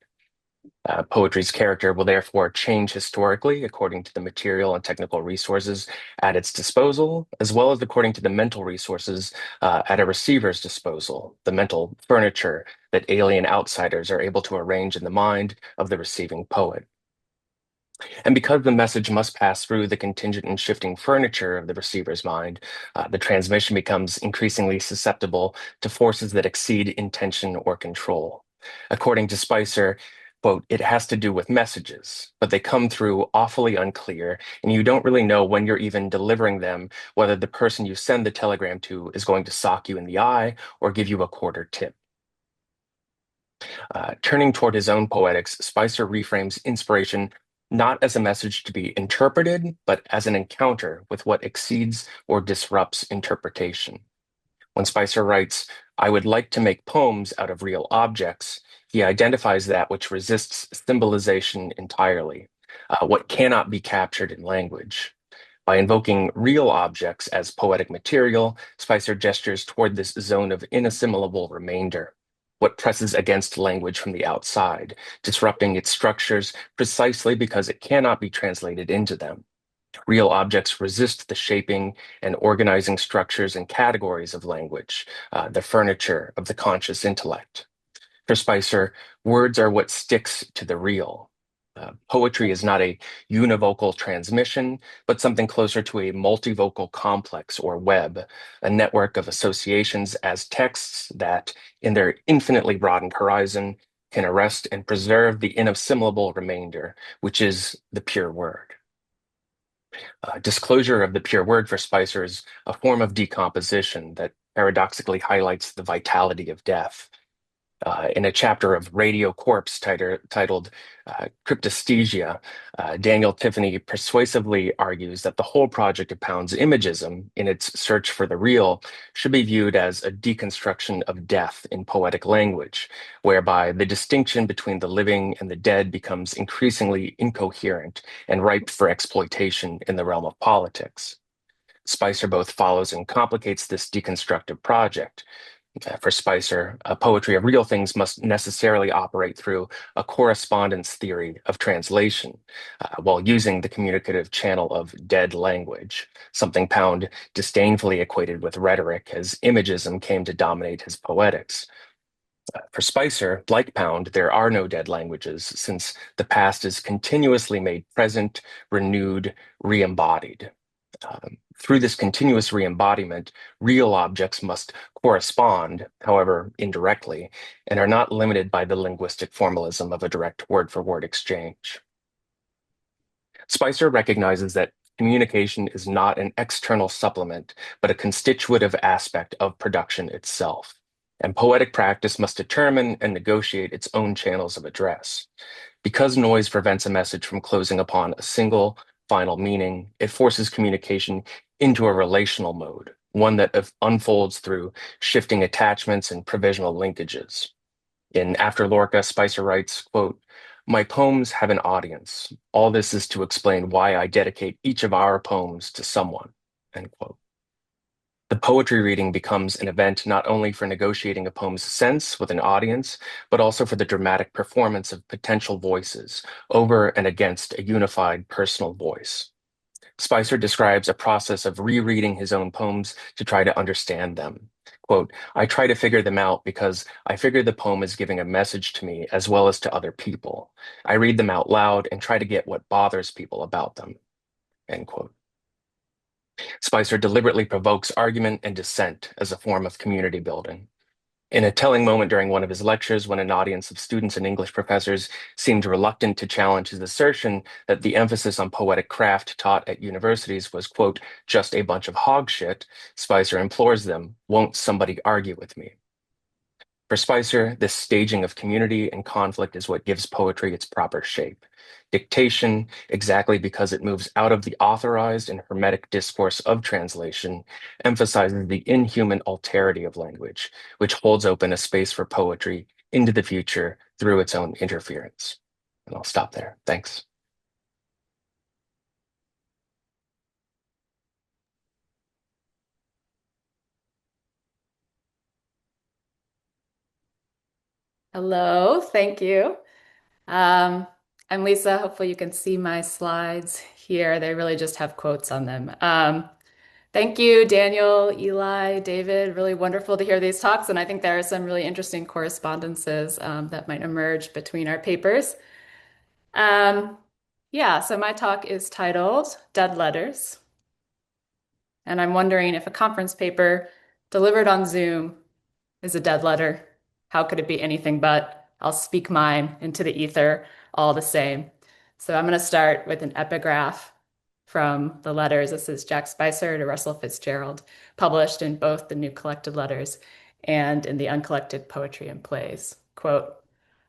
Poetry's character will therefore change historically according to the material and technical resources at its disposal, as well as according to the mental resources at a receiver's disposal, the mental furniture that alien outsiders are able to arrange in the mind of the receiving poet. And because the message must pass through the contingent and shifting furniture of the receiver's mind, the transmission becomes increasingly susceptible to forces that exceed intention or control. According to Spicer, quote, "It has to do with messages, but they come through awfully unclear, and you don't really know when you're even delivering them, whether the person you send the telegram to is going to sock you in the eye or give you a quarter tip." Turning toward his own poetics, Spicer reframes inspiration not as a message to be interpreted, but as an encounter with what exceeds or disrupts interpretation. When Spicer writes, "I would like to make poems out of real objects," he identifies that which resists symbolization entirely, what cannot be captured in language. By invoking real objects as poetic material, Spicer gestures toward this zone of inassimilable remainder, what presses against language from the outside, disrupting its structures precisely because it cannot be translated into them. Real objects resist the shaping and organizing structures and categories of language, the furniture of the conscious intellect. For Spicer, words are what sticks to the real. Poetry is not a univocal transmission, but something closer to a multivocal complex or web, a network of associations as texts that, in their infinitely broadened horizon, can arrest and preserve the inassimilable remainder, which is the pure word. Disclosure of the pure word for Spicer is a form of decomposition that paradoxically highlights the vitality of death. In a chapter of Radio Corpse titled Cryptesthesia, Daniel Tiffany persuasively argues that the whole project of Pound's imagism, in its search for the real, should be viewed as a deconstruction of death in poetic language, whereby the distinction between the living and the dead becomes increasingly incoherent and ripe for exploitation in the realm of politics. Spicer both follows and complicates this deconstructive project. For Spicer, poetry of real things must necessarily operate through a correspondence theory of translation, while using the communicative channel of dead language, something Pound disdainfully equated with rhetoric as imagism came to dominate his poetics. For Spicer, like Pound, there are no dead languages, since the past is continuously made present, renewed, re-embodied. Through this continuous re-embodiment, real objects must correspond, however indirectly, and are not limited by the linguistic formalism of a direct word-for-word exchange. Spicer recognizes that communication is not an external supplement, but a constitutive aspect of production itself, and poetic practice must determine and negotiate its own channels of address. Because noise prevents a message from closing upon a single, final meaning, it forces communication into a relational mode, one that unfolds through shifting attachments and provisional linkages. In After Lorca, Spicer writes, quote, "My poems have an audience. All this is to explain why I dedicate each of our poems to someone," end quote. The poetry reading becomes an event not only for negotiating a poem's sense with an audience, but also for the dramatic performance of potential voices over and against a unified personal voice. Spicer describes a process of rereading his own poems to try to understand them. Quote, "I try to figure them out because I figure the poem is giving a message to me as well as to other people. I read them out loud and try to get what bothers people about them," end quote. Spicer deliberately provokes argument and dissent as a form of community building. In a telling moment during one of his lectures, when an audience of students and English professors seemed reluctant to challenge his assertion that the emphasis on poetic craft taught at universities was, quote, "just a bunch of hog shit," Spicer implores them, "Won't somebody argue with me?" For Spicer, this staging of community and conflict is what gives poetry its proper shape. Dictation, exactly because it moves out of the authorized and hermetic discourse of translation, emphasizes the inhuman alterity of language, which holds open a space for poetry into the future through its own interference. And I'll stop there. Thanks. Hello, thank you. I'm Lisa. Hopefully you can see my slides here. They really just have quotes on them. Thank you, Daniel, Eli, David. Really wonderful to hear these talks. And I think there are some really interesting correspondences that might emerge between our papers. Yeah, so my talk is titled Dead Letters. And I'm wondering if a conference paper delivered on Zoom is a dead letter. How could it be anything but? I'll speak mine into the ether all the same. So I'm going to start with an epigraph from the letters. This is Jack Spicer to Russell Fitzgerald, published in both the New Collected Letters and in the Uncollected Poetry and Plays. Quote,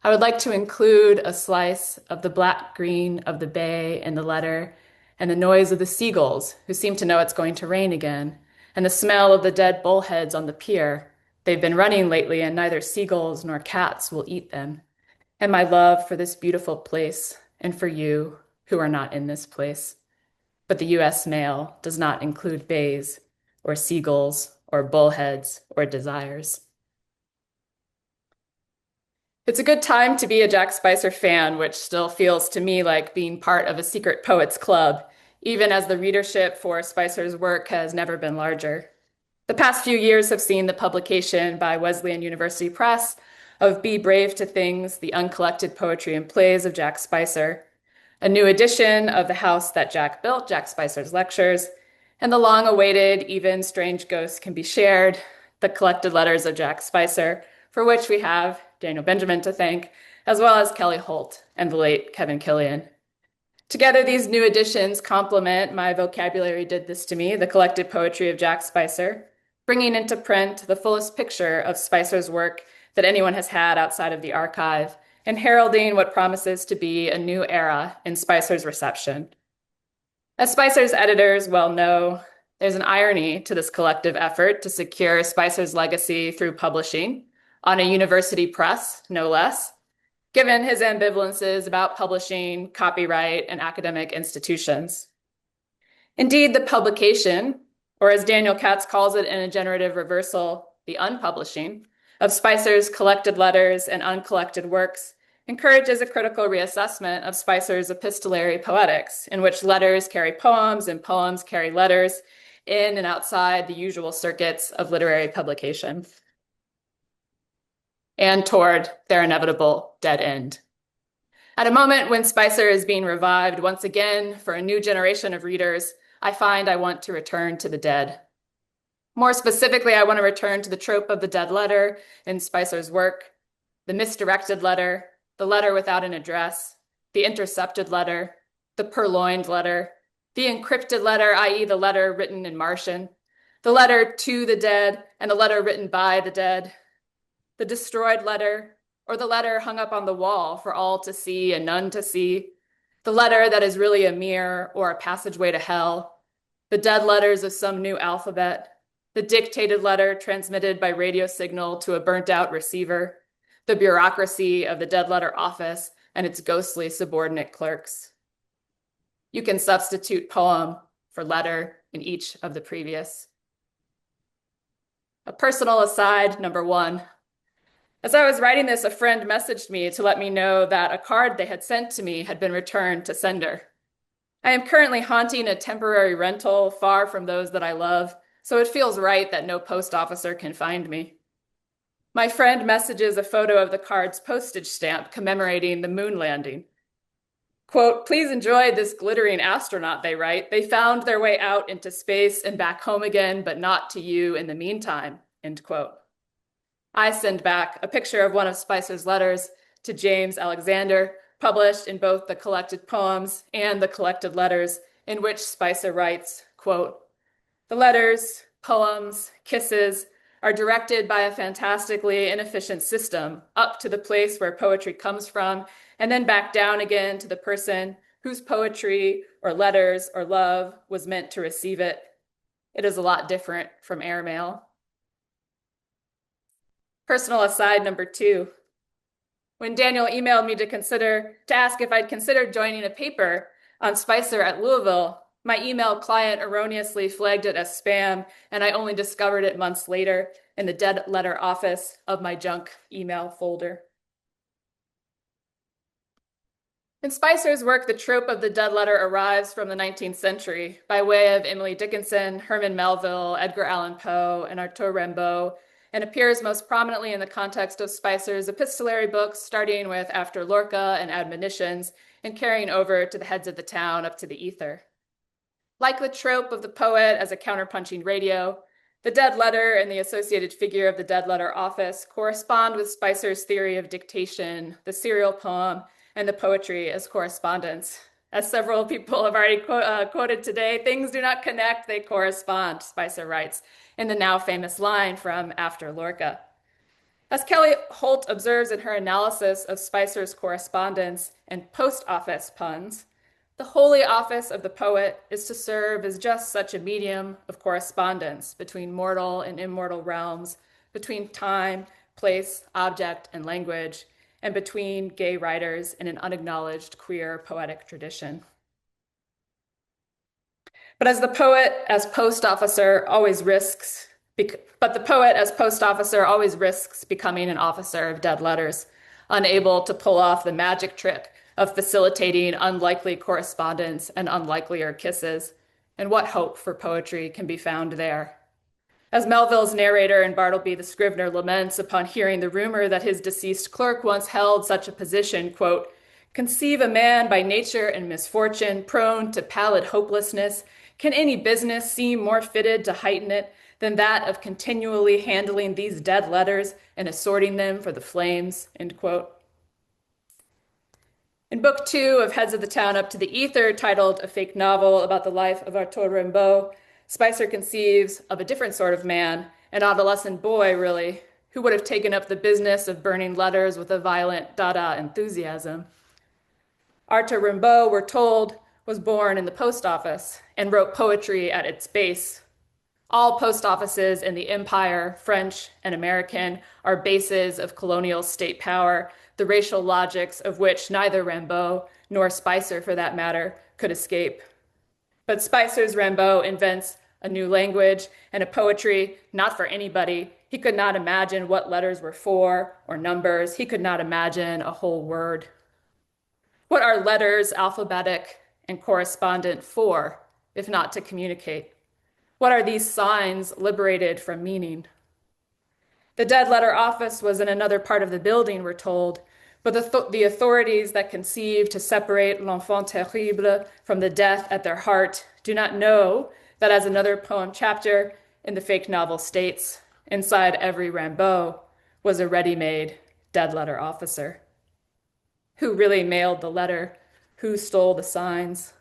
"I would like to include a slice of the black green of the bay in the letter, and the noise of the seagulls who seem to know it's going to rain again, and the smell of the dead bullheads on the pier. They've been running lately, and neither seagulls nor cats will eat them. And my love for this beautiful place, and for you, who are not in this place. But the U.S. mail does not include bays, or seagulls, or bullheads, or desires." It's a good time to be a Jack Spicer fan, which still feels to me like being part of a secret poets club, even as the readership for Spicer's work has never been larger. The past few years have seen the publication by Wesleyan University Press of Be Brave to Things, the Uncollected Poetry and Plays of Jack Spicer, a new edition of The House That Jack Built, Jack Spicer's Lectures, and the long-awaited Even Strange Ghosts Can Be Shared, the Collected Letters of Jack Spicer, for which we have Daniel Benjamin to thank, as well as Kelly Holt and the late Kevin Killian. Together, these new editions complement My Vocabulary Did This to Me, the collected poetry of Jack Spicer, bringing into print the fullest picture of Spicer's work that anyone has had outside of the archive, and heralding what promises to be a new era in Spicer's reception. As Spicer's editors well know, there's an irony to this collective effort to secure Spicer's legacy through publishing, on a university press, no less, given his ambivalences about publishing, copyright, and academic institutions. Indeed, the publication, or as Daniel Katz calls it in a generative reversal, the unpublishing, of Spicer's collected letters and uncollected works encourages a critical reassessment of Spicer's epistolary poetics, in which letters carry poems and poems carry letters in and outside the usual circuits of literary publication, and toward their inevitable dead end. At a moment when Spicer is being revived once again for a new generation of readers, I find I want to return to the dead. More specifically, I want to return to the trope of the dead letter in Spicer's work, the misdirected letter, the letter without an address, the intercepted letter, the purloined letter, the encrypted letter, i.e. the letter written in Martian, the letter to the dead and the letter written by the dead, the destroyed letter, or the letter hung up on the wall for all to see and none to see, the letter that is really a mirror or a passageway to hell, the dead letters of some new alphabet, the dictated letter transmitted by radio signal to a burnt-out receiver, the bureaucracy of the dead letter office and its ghostly subordinate clerks. You can substitute poem for letter in each of the previous. A personal aside, number 1. As I was writing this, a friend messaged me to let me know that a card they had sent to me had been returned to sender. I am currently haunting a temporary rental far from those that I love, so it feels right that no post officer can find me. My friend messages a photo of the card's postage stamp commemorating the moon landing. Quote, "Please enjoy this glittering astronaut," they write. "They found their way out into space and back home again, but not to you in the meantime," end quote. I send back a picture of one of Spicer's letters to James Alexander, published in both the collected poems and the collected letters, in which Spicer writes, quote, "The letters, poems, kisses are directed by a fantastically inefficient system up to the place where poetry comes from, and then back down again to the person whose poetry or letters or love was meant to receive it. It is a lot different from airmail." Personal aside number 2. When Daniel emailed me to ask if I'd considered joining a paper on Spicer at Louisville, my email client erroneously flagged it as spam, and I only discovered it months later in the dead letter office of my junk email folder. In Spicer's work, the trope of the dead letter arrives from the 19th century by way of Emily Dickinson, Herman Melville, Edgar Allan Poe, and Arthur Rimbaud, and appears most prominently in the context of Spicer's epistolary books, starting with After Lorca and Admonitions, and carrying over to the Heads of the Town up to the Ether. Like the trope of the poet as a counterpunching radio, the dead letter and the associated figure of the dead letter office correspond with Spicer's theory of dictation, the serial poem, and the poetry as correspondence. As several people have already quoted today, things do not connect, they correspond, Spicer writes, in the now famous line from After Lorca. As Kelly Holt observes in her analysis of Spicer's correspondence and post office puns, the holy office of the poet is to serve as just such a medium of correspondence between mortal and immortal realms, between time, place, object, and language, and between gay writers in an unacknowledged queer poetic tradition. But the poet as post officer always risks becoming an officer of dead letters, unable to pull off the magic trick of facilitating unlikely correspondence and unlikelier kisses. And what hope for poetry can be found there? As Melville's narrator in Bartleby the Scrivener laments upon hearing the rumor that his deceased clerk once held such a position, quote, "Conceive a man by nature and misfortune prone to pallid hopelessness, can any business seem more fitted to heighten it than that of continually handling these dead letters and assorting them for the flames," end quote. In Book 2 of Heads of the Town Up to the Ether, titled A Fake Novel About the Life of Arthur Rimbaud, Spicer conceives of a different sort of man, an adolescent boy, really, who would have taken up the business of burning letters with a violent Dada enthusiasm. Arthur Rimbaud, we're told, was born in the post office and wrote poetry at its base. All post offices in the empire, French and American, are bases of colonial state power, the racial logics of which neither Rimbaud, nor Spicer for that matter, could escape. But Spicer's Rimbaud invents a new language, and a poetry not for anybody. He could not imagine what letters were for or numbers. He could not imagine a whole word. What are letters, alphabetic and correspondent, for, if not to communicate? What are these signs liberated from meaning? The dead letter office was in another part of the building, we're told, but the authorities that conceive to separate l'enfant terrible from the death at their heart do not know that, as another poem chapter in the fake novel states, inside every Rimbaud was a ready-made dead letter officer. Who really mailed the letter? Who stole the signs?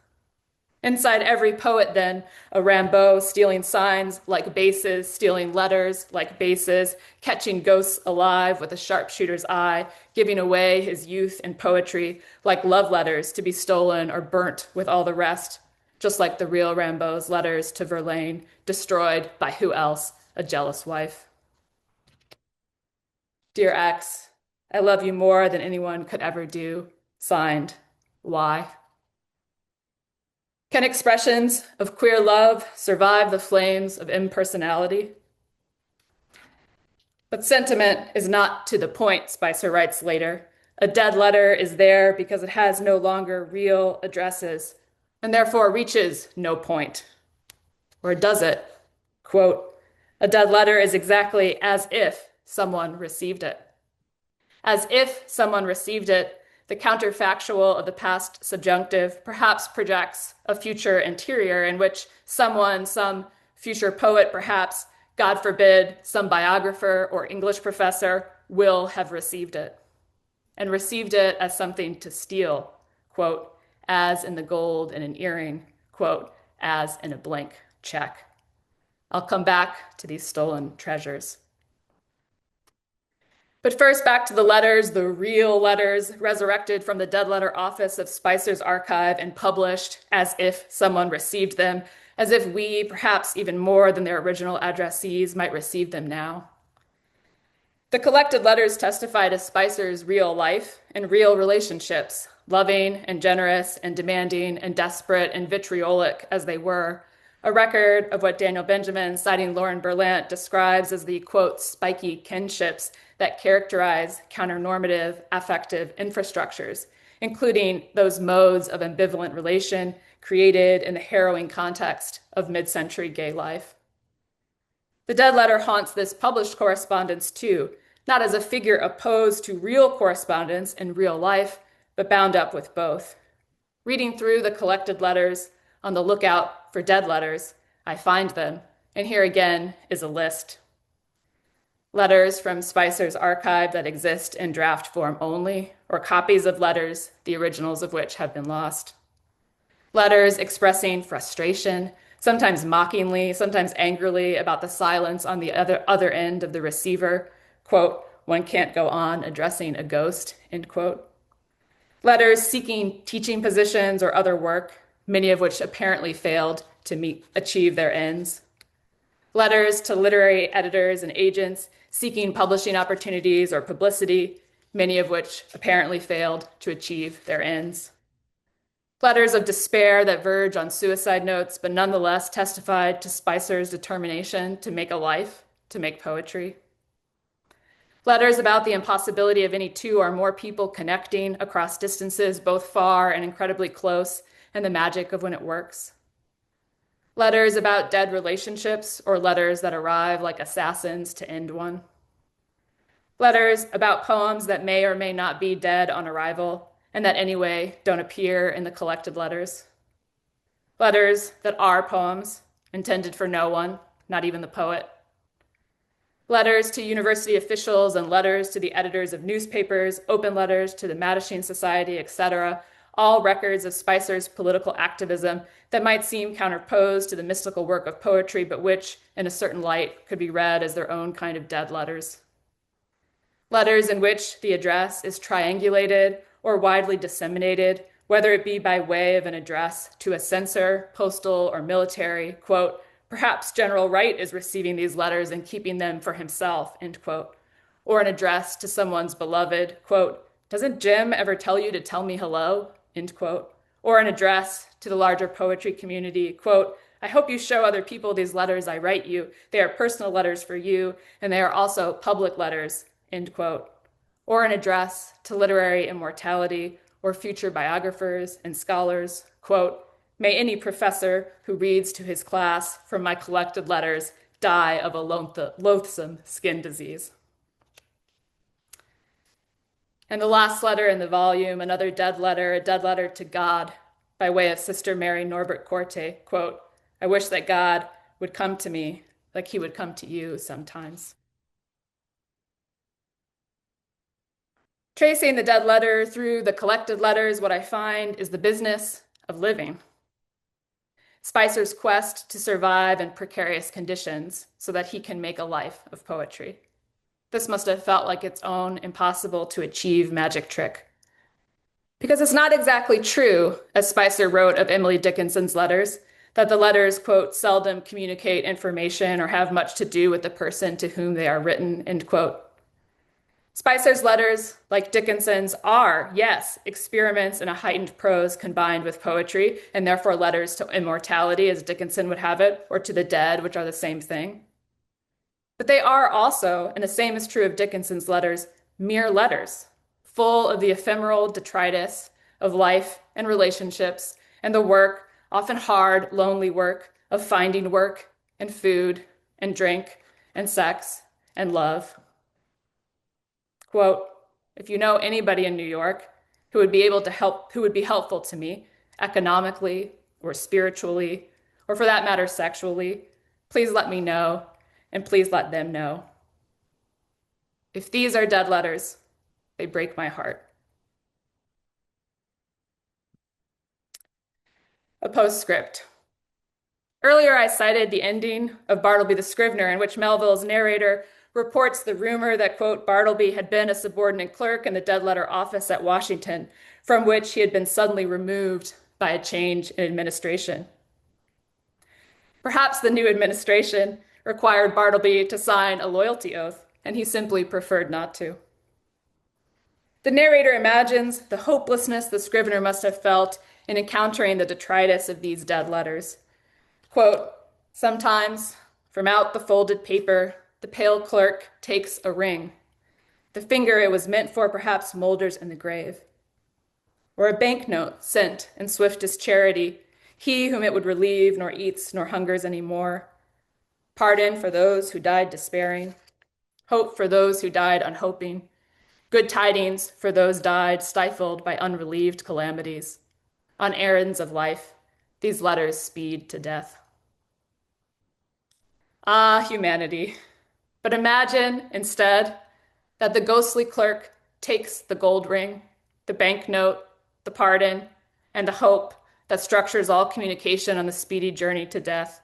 Inside every poet, then, a Rimbaud stealing signs like bases, stealing letters like bases, catching ghosts alive with a sharpshooter's eye, giving away his youth and poetry like love letters to be stolen or burnt with all the rest, just like the real Rimbaud's letters to Verlaine, destroyed by who else? A jealous wife. Dear X, I love you more than anyone could ever do. Signed, Y. Can expressions of queer love survive the flames of impersonality? But sentiment is not to the point, Spicer writes later. A dead letter is there because it has no longer real addresses and therefore reaches no point. Or does it? Quote, a dead letter is exactly as if someone received it. As if someone received it, the counterfactual of the past subjunctive perhaps projects a future interior in which someone, some future poet perhaps, God forbid, some biographer or English professor will have received it. And received it as something to steal, quote, as in the gold in an earring, quote, as in a blank check. I'll come back to these stolen treasures. But first, back to the letters, the real letters resurrected from the dead letter office of Spicer's archive and published as if someone received them, as if we, perhaps even more than their original addressees, might receive them now. The collected letters testify to Spicer's real life and real relationships, loving and generous and demanding and desperate and vitriolic as they were, a record of what Daniel Benjamin, citing Lauren Berlant, describes as the, quote, spiky kinships that characterize counternormative affective infrastructures, including those modes of ambivalent relation created in the harrowing context of mid-century gay life. The dead letter haunts this published correspondence too, not as a figure opposed to real correspondence in real life, but bound up with both. Reading through the collected letters, on the lookout for dead letters, I find them, and here again is a list. Letters from Spicer's archive that exist in draft form only, or copies of letters, the originals of which have been lost. Letters expressing frustration, sometimes mockingly, sometimes angrily, about the silence on the other end of the receiver, quote, one can't go on addressing a ghost, end quote. Letters seeking teaching positions or other work, many of which apparently failed to achieve their ends. Letters to literary editors and agents seeking publishing opportunities or publicity, many of which apparently failed to achieve their ends. Letters of despair that verge on suicide notes, but nonetheless testified to Spicer's determination to make a life, to make poetry. Letters about the impossibility of any two or more people connecting across distances, both far and incredibly close, and the magic of when it works. Letters about dead relationships or letters that arrive like assassins to end one. Letters about poems that may or may not be dead on arrival and that anyway don't appear in the collected letters. Letters that are poems intended for no one, not even the poet. Letters to university officials and letters to the editors of newspapers, open letters to the Mattachine Society, etc., all records of Spicer's political activism that might seem counterposed to the mystical work of poetry, but which, in a certain light, could be read as their own kind of dead letters. Letters in which the address is triangulated or widely disseminated, whether it be by way of an address to a censor, postal, or military, quote, perhaps General Wright is receiving these letters and keeping them for himself, end quote, or an address to someone's beloved, quote, doesn't Jim ever tell you to tell me hello, end quote, or an address to the larger poetry community, quote, I hope you show other people these letters I write you. They are personal letters for you, and they are also public letters, end quote. Or an address to literary immortality or future biographers and scholars, quote, may any professor who reads to his class from my collected letters die of a loathsome skin disease. And the last letter in the volume, another dead letter, a dead letter to God by way of Sister Mary Norbert Corte, quote, I wish that God would come to me like he would come to you sometimes. Tracing the dead letter through the collected letters, what I find is the business of living. Spicer's quest to survive in precarious conditions so that he can make a life of poetry. This must have felt like its own impossible to achieve magic trick. Because it's not exactly true, as Spicer wrote of Emily Dickinson's letters, that the letters, quote, seldom communicate information or have much to do with the person to whom they are written, end quote. Spicer's letters, like Dickinson's, are, yes, experiments in a heightened prose combined with poetry, and therefore letters to immortality, as Dickinson would have it, or to the dead, which are the same thing. But they are also, and the same is true of Dickinson's letters, mere letters, full of the ephemeral detritus of life and relationships, and the work, often hard, lonely work, of finding work, and food, and drink, and sex, and love. Quote, if you know anybody in New York who would be able to help, who would be helpful to me economically or spiritually, or for that matter, sexually, please let me know, and please let them know. If these are dead letters, they break my heart. A postscript. Earlier, I cited the ending of Bartleby the Scrivener, in which Melville's narrator reports the rumor that, quote, Bartleby had been a subordinate clerk in the dead letter office at Washington, from which he had been suddenly removed by a change in administration. Perhaps the new administration required Bartleby to sign a loyalty oath, and he simply preferred not to. The narrator imagines the hopelessness the Scrivener must have felt in encountering the detritus of these dead letters. Quote, sometimes, from out the folded paper, the pale clerk takes a ring. The finger it was meant for perhaps molders in the grave. Or a banknote sent in swiftest charity, he whom it would relieve nor eats nor hungers any more. Pardon for those who died despairing, hope for those who died unhoping, good tidings for those died stifled by unrelieved calamities. On errands of life, these letters speed to death. Ah, humanity. But imagine, instead, that the ghostly clerk takes the gold ring, the banknote, the pardon, and the hope that structures all communication on the speedy journey to death.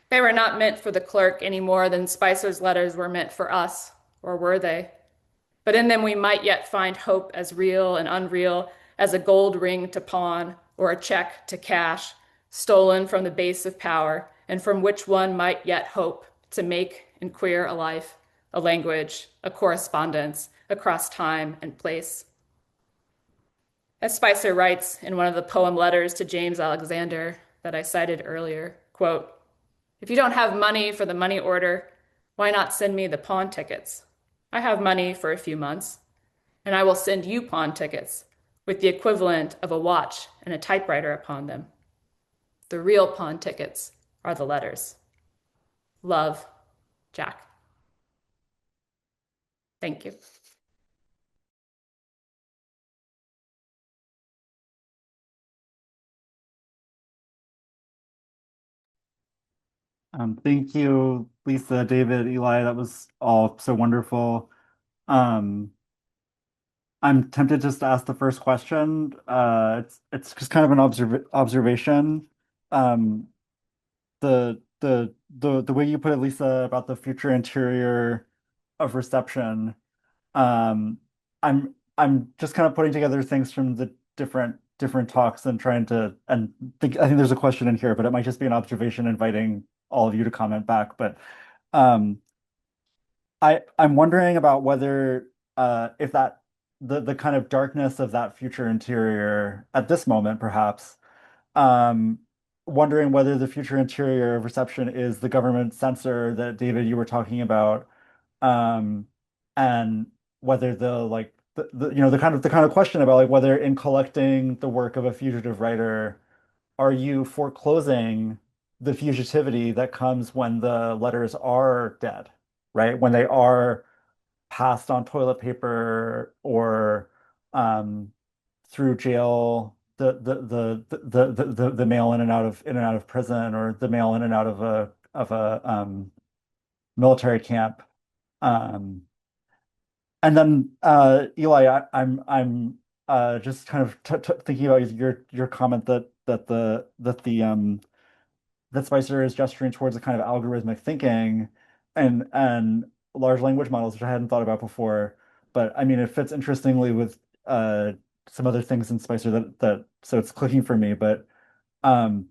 They were not meant for the clerk any more than Spicer's letters were meant for us, or were they? But in them we might yet find hope as real and unreal as a gold ring to pawn or a check to cash, stolen from the base of power, and from which one might yet hope to make and queer a life, a language, a correspondence across time and place. As Spicer writes in one of the poem letters to James Alexander that I cited earlier, quote, if you don't have money for the money order, why not send me the pawn tickets? I have money for a few months, and I will send you pawn tickets with the equivalent of a watch and a typewriter upon them. The real pawn tickets are the letters. Love, Jack. Thank you. Thank you, Lisa, David, Eli. That was all so wonderful. Um, I'm tempted just to ask the first question. It's just kind of an observation. Um, the way you put it, Lisa, about the future interior of reception. Um, I'm just kind of putting together things from the different talks and trying to I think there's a question in here, but it might just be an observation inviting all of you to comment back. But um, I'm wondering about whether if that the kind of darkness of that future interior at this moment perhaps um wondering whether the future interior of reception is the government censor that David you were talking about, um, and whether the kind of question about like whether in collecting the work of a fugitive writer, are you foreclosing the fugitivity that comes when the letters are dead, right? When they are passed on toilet paper or um, through jail, the mail in and out of prison, or the mail in and out of a military camp. Um, and then Eli, I'm just kind of t t thinking about your comment that Spicer is gesturing towards a kind of algorithmic thinking and large language models, which I hadn't thought about before. But I mean, it fits interestingly with some other things in Spicer that so it's clicking for me. But um,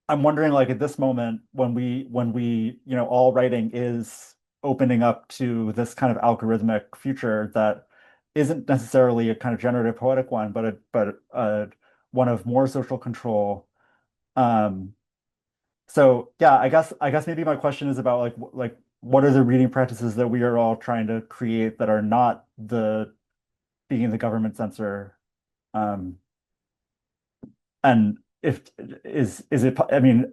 I'm wondering, like at this moment, when all writing is opening up to this kind of algorithmic future that isn't necessarily a kind of generative poetic one, but one of more social control. Um, so yeah, I guess maybe my question is about like what are the reading practices that we are all trying to create that are not the being the government censor, um, and if is it I mean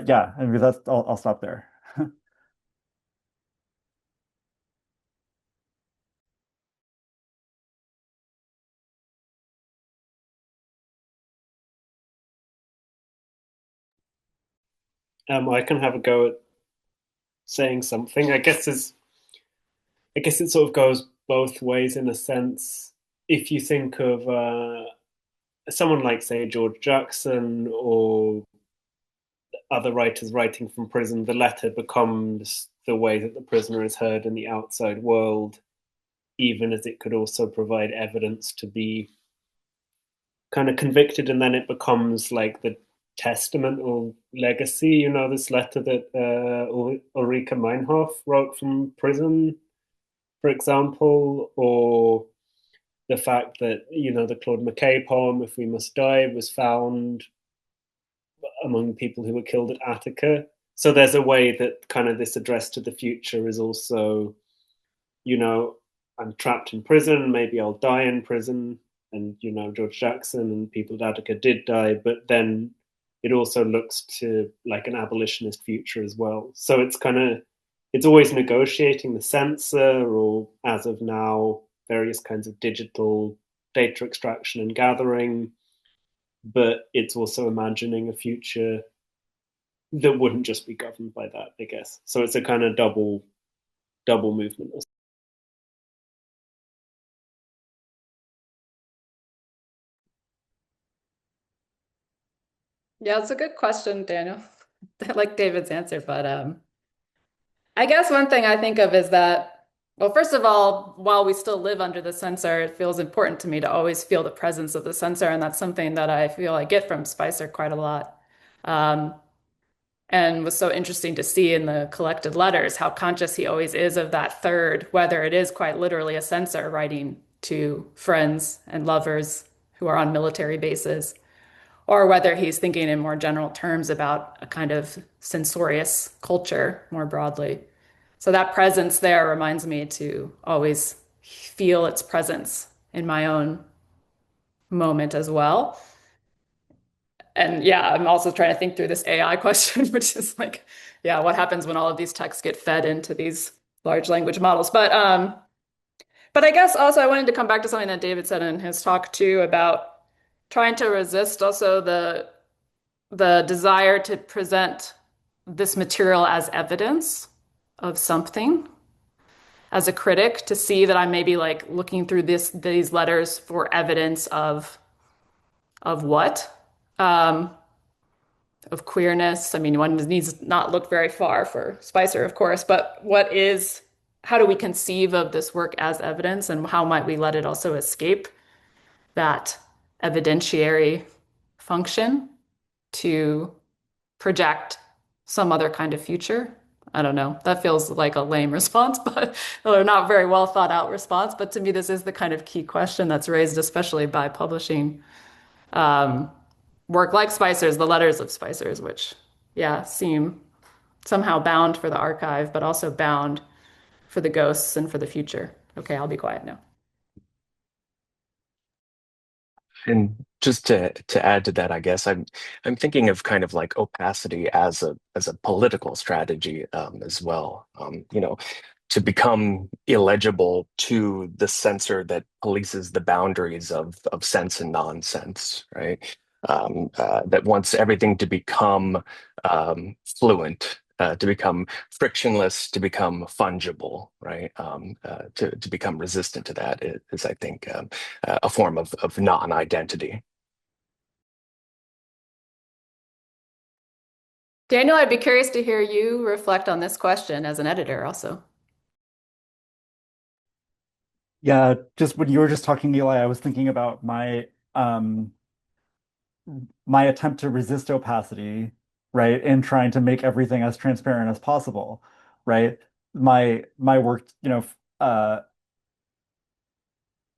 yeah, I mean that's I'll stop there. I can have a go at saying something. I guess it sort of goes both ways in a sense. If you think of someone like, say, George Jackson or other writers writing from prison, the letter becomes the way that the prisoner is heard in the outside world, even as it could also provide evidence to be kind of convicted, and then it becomes like the testament or legacy. You know, this letter that Ulrike Meinhof wrote from prison, for example, or the fact that, you know, the Claude McKay poem, If We Must Die, was found among people who were killed at Attica. So there's a way that kind of this address to the future is also, you know, I'm trapped in prison, maybe I'll die in prison. And, you know, George Jackson and people at Attica did die, but then it also looks to like an abolitionist future as well. So it's kind of, it's always negotiating the censor, or as of now, various kinds of digital data extraction and gathering, but it's also imagining a future that wouldn't just be governed by that, I guess. So it's a kind of double movement. Yeah, it's a good question, Daniel. I like David's answer, but I guess one thing I think of is that, well, first of all, while we still live under the censor, it feels important to me to always feel the presence of the censor, and that's something that I feel I get from Spicer quite a lot. Um, and was so interesting to see in the collected letters how conscious he always is of that third, whether it is quite literally a censor writing to friends and lovers who are on military bases, or whether he's thinking in more general terms about a kind of censorious culture more broadly. So that presence there reminds me to always feel its presence in my own moment as well. And yeah, I'm also trying to think through this AI question, which is like, yeah, what happens when all of these texts get fed into these large language models? But I guess also I wanted to come back to something that David said in his talk too about trying to resist also the desire to present this material as evidence of something, as a critic, to see that I may be like looking through these letters for evidence of what? Um, of queerness. I mean, one needs not look very far for Spicer, of course, but how do we conceive of this work as evidence, and how might we let it also escape that evidentiary function to project some other kind of future? I don't know. That feels like a lame response, but or not very well thought out response. But to me, this is the kind of key question that's raised, especially by publishing. Um, work like Spicer's, the letters of Spicer's, which, yeah, seem somehow bound for the archive, but also bound for the ghosts and for the future. Okay, I'll be quiet now. And just to add to that, I guess I'm thinking of kind of like opacity as a political strategy as well. To become illegible to the censor that polices the boundaries of sense and nonsense, right? That wants everything to become fluent, to become frictionless, to become fungible, right? To become resistant to that is, I think, a form of non-identity. Daniel, I'd be curious to hear you reflect on this question as an editor also. Yeah, just when you were just talking, Eli, I was thinking about my attempt to resist opacity, right, and trying to make everything as transparent as possible, right? My work,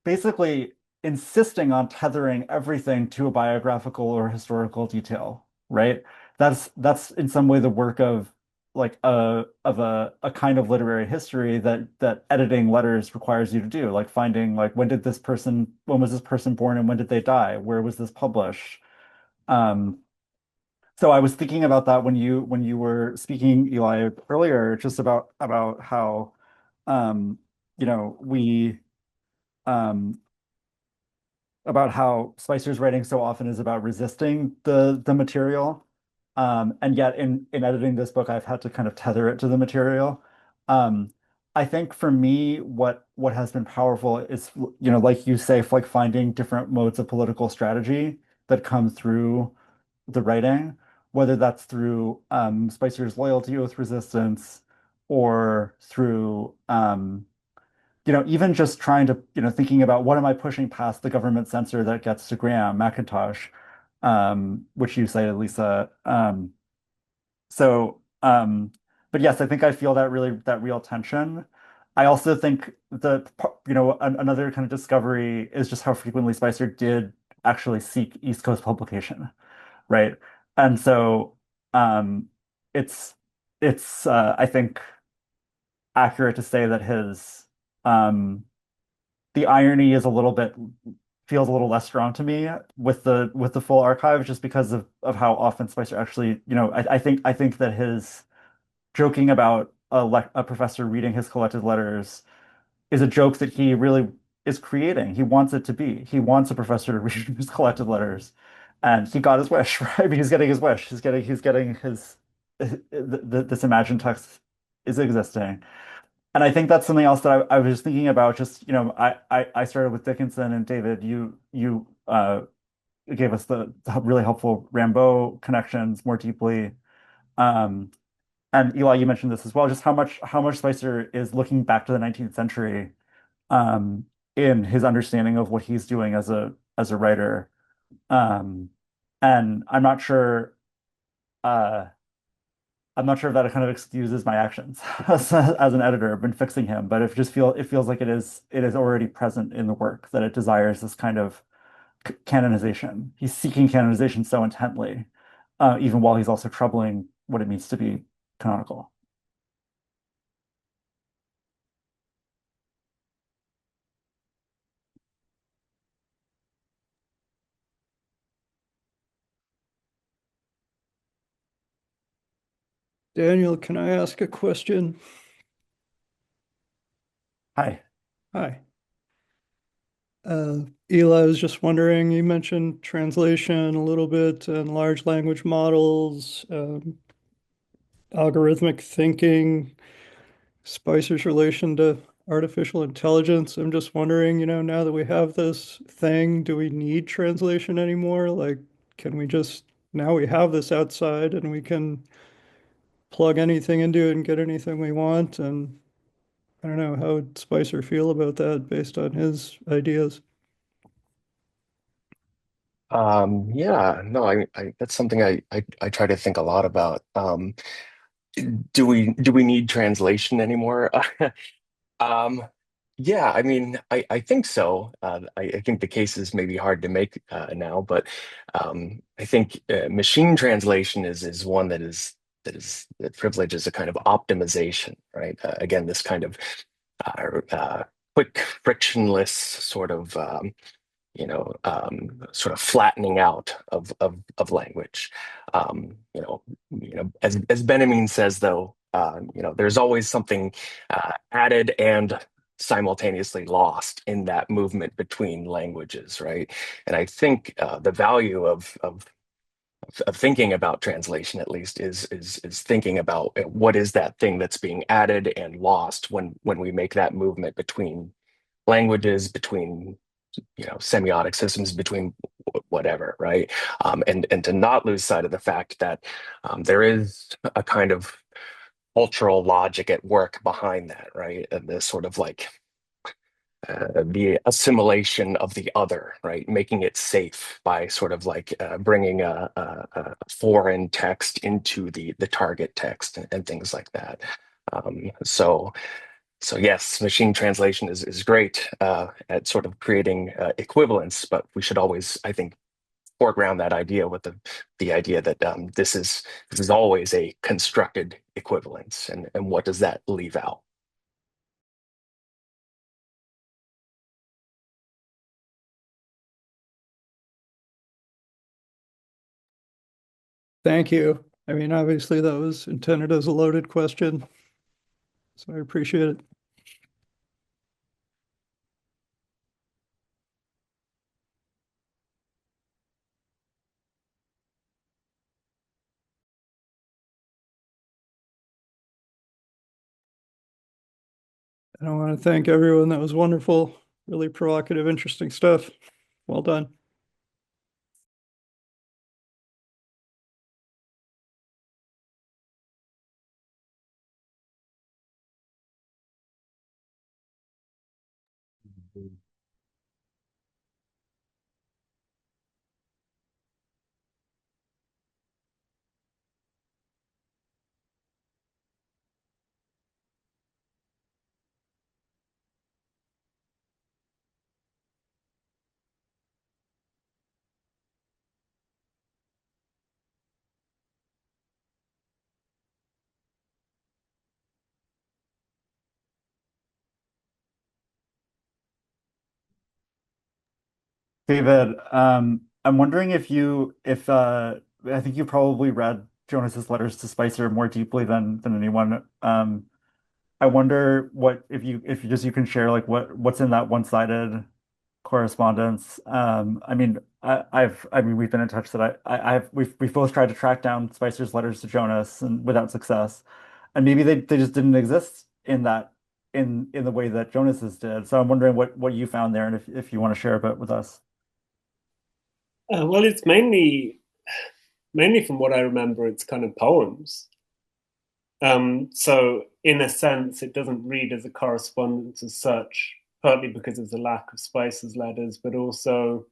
basically insisting on tethering everything to a biographical or historical detail, right? That's in some way the work of like a kind of literary history that editing letters requires you to do, like finding like when was this person born and when did they die? Where was this published? Um, so I was thinking about that when you were speaking, Eli, earlier, just about how we um about how Spicer's writing so often is about resisting the material. And yet in editing this book, I've had to kind of tether it to the material. Um, I think for me, what has been powerful is, like you say, like finding different modes of political strategy that come through the writing, whether that's through Spicer's loyalty oath resistance or through even just trying to, thinking about what am I pushing past the government censor that gets to Graham McIntosh, which you cited, Lisa. So, but yes, I think I feel that real tension. I also think that, another kind of discovery is just how frequently Spicer did actually seek East Coast publication, right? And so, it's, I think, accurate to say that um, the irony is a little bit feels a little less strong to me with the full archive, just because of how often Spicer actually, I think that his joking about a professor reading his collected letters is a joke that he really is creating. He wants it to be. He wants a professor to read his collected letters, and he got his wish, right? I mean, he's getting his wish. He's getting his this imagined text is existing. And I think that's something else that I was just thinking about. Just, I started with Dickinson, and David, you gave us the really helpful Rambeau connections more deeply. Um, and Eli, you mentioned this as well, just how much Spicer is looking back to the 19th century um, in his understanding of what he's doing as a writer. Um, and uh, I'm not sure if that kind of excuses my actions as an editor. I've been fixing him, but it feels like it is already present in the work, that it desires this kind of canonization. He's seeking canonization so intently, even while he's also troubling what it means to be canonical. Daniel, can I ask a question? Hi. Hi. Eli, I was just wondering, you mentioned translation a little bit and large language models, algorithmic thinking, Spicer's relation to artificial intelligence. I'm just wondering, now that we have this thing, do we need translation anymore? Like, can we just, now we have this outside and we can plug anything into it and get anything we want? And I don't know, how would Spicer feel about that based on his ideas? Yeah, no, I that's something I try to think a lot about. Do we need translation anymore? Um, Yeah, I mean, I think so. I think the case is maybe hard to make now, but I think machine translation is one that privileges a kind of optimization, right? Again, this kind of quick, frictionless sort of sort of flattening out of language. As Benjamin says, though, there's always something added and simultaneously lost in that movement between languages, right? And I think the value of thinking about translation, at least, is thinking about what is that thing that's being added and lost when we make that movement between languages, between semiotic systems, between whatever, right? And to not lose sight of the fact that there is a kind of cultural logic at work behind that, right? And this sort of like the assimilation of the other, right? Making it safe by sort of like bringing a foreign text into the target text and things like that. So yes, machine translation is great at sort of creating equivalence, but we should always, I think, foreground that idea with the idea that this is always a constructed equivalence, and what does that leave out? Thank you. I mean, obviously that was intended as a loaded question, so I appreciate it. And I want to thank everyone. That was wonderful, really provocative, interesting stuff. Well done. David, I'm wondering if I think you probably read Jonas's letters to Spicer more deeply than anyone. I wonder what if you just you can share like what's in that one-sided correspondence. I mean we've been in touch that we've both tried to track down Spicer's letters to Jonas and without success. And maybe they just didn't exist in that in the way that Jonas's did. So I'm wondering what you found there and if you want to share a bit with us. Well, it's mainly from what I remember, it's kind of poems. So in a sense, it doesn't read as a correspondence as such, partly because of the lack of Spicer's letters, but also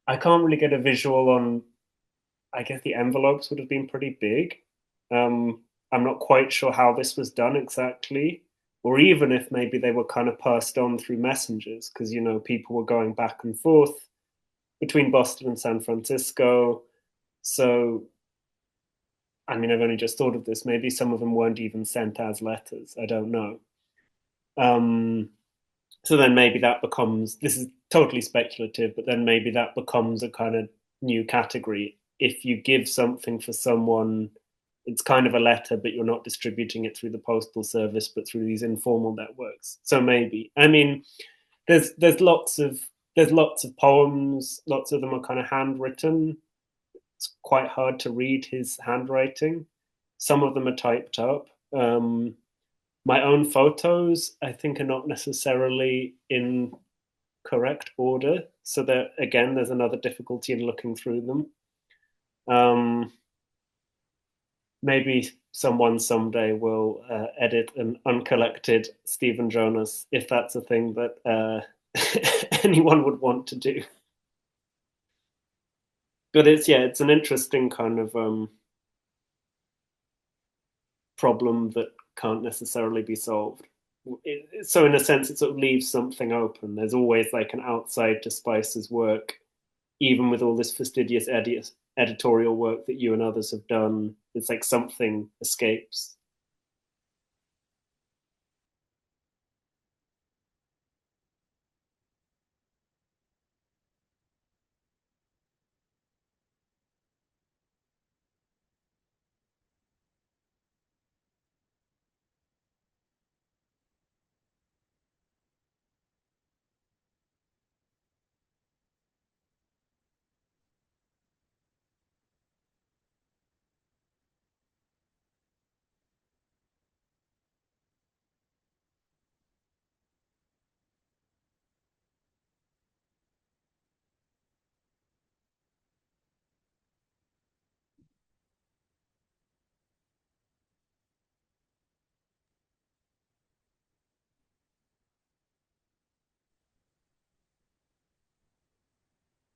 I can't really get a visual on. I guess the envelopes would have been pretty big. I'm not quite sure how this was done exactly, or even if maybe they were kind of passed on through messengers, because people were going back and forth between Boston and San Francisco. So, I mean, I've only just thought of this. Maybe some of them weren't even sent as letters. I don't know. Um, so then maybe that becomes, this is totally speculative, but then maybe that becomes a kind of new category. If you give something for someone, it's kind of a letter, but you're not distributing it through the postal service, but through these informal networks. So maybe, I mean, there's lots of poems. Lots of them are kind of handwritten. It's quite hard to read his handwriting. Some of them are typed up. My own photos, I think, are not necessarily in correct order. So that again, there's another difficulty in looking through them. Maybe someone someday will edit an uncollected Stephen Jonas, if that's a thing that anyone would want to do. But it's an interesting kind of problem that can't necessarily be solved. so in a sense, it sort of leaves something open. There's always like an outside to Spicer's work, even with all this fastidious editorial work that you and others have done. It's like something escapes.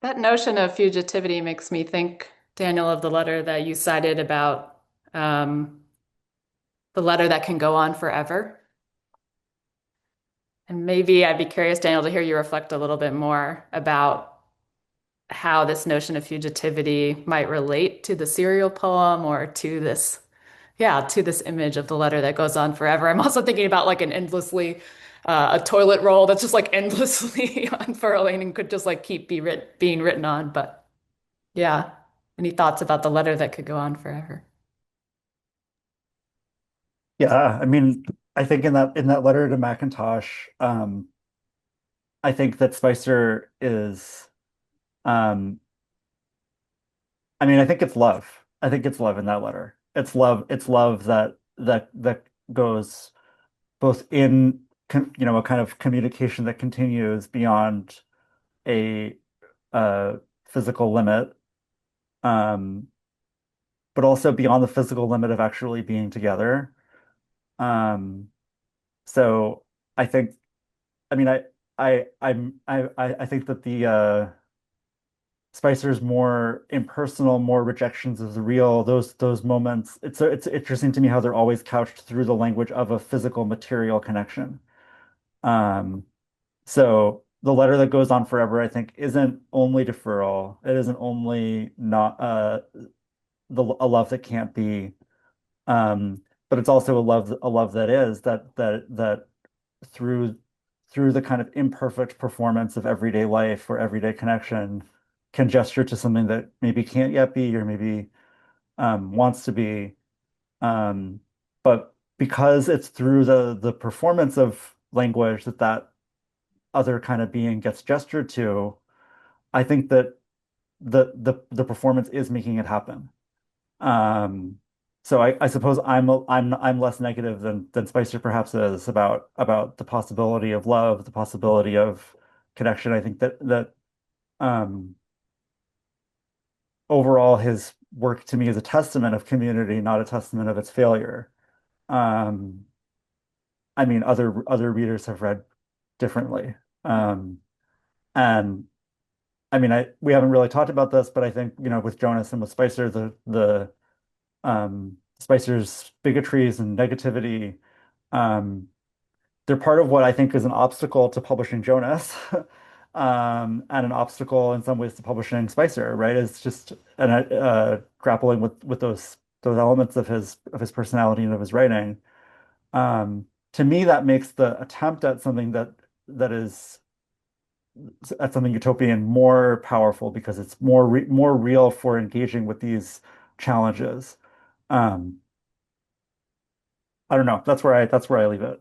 That notion of fugitivity makes me think, Daniel, of the letter that you cited about the letter that can go on forever. And maybe I'd be curious, Daniel, to hear you reflect a little bit more about how this notion of fugitivity might relate to the serial poem or to this, yeah, to this image of the letter that goes on forever. I'm also thinking about like an endlessly, a toilet roll that's just like endlessly unfurling and could just like keep being written on. But yeah, any thoughts about the letter that could go on forever? Yeah, I mean, I think in that letter to Macintosh, I think that Spicer is, um, I mean, I think it's love. I think it's love in that letter. It's love. It's love that goes both in, a kind of communication that continues beyond a physical limit, um, but also beyond the physical limit of actually being together. Um, so I think, I mean, I think that the Spicer's more impersonal, more rejections of the real, those moments. It's interesting to me how they're always couched through the language of a physical material connection. Um, so the letter that goes on forever, I think, isn't only deferral. It isn't only not a love that can't be, but it's also a love that is that through the kind of imperfect performance of everyday life or everyday connection can gesture to something that maybe can't yet be or maybe wants to be. Um, but because it's through the performance of language that other kind of being gets gestured to, I think that the performance is making it happen. Um, so I suppose I'm less negative than Spicer perhaps is about the possibility of love, the possibility of connection. I think that um, overall his work to me is a testament of community, not a testament of its failure. Um, I mean, other readers have read differently. Um, and I mean, we haven't really talked about this, but I think, with Jonas and with Spicer, the Spicer's bigotries and negativity, um, they're part of what I think is an obstacle to publishing Jonas, and an obstacle in some ways to publishing Spicer, right? It's just grappling with those elements of his personality and of his writing. To me, that makes the attempt that is at something utopian more powerful because it's more real for engaging with these challenges. Um, I don't know. That's where I leave it.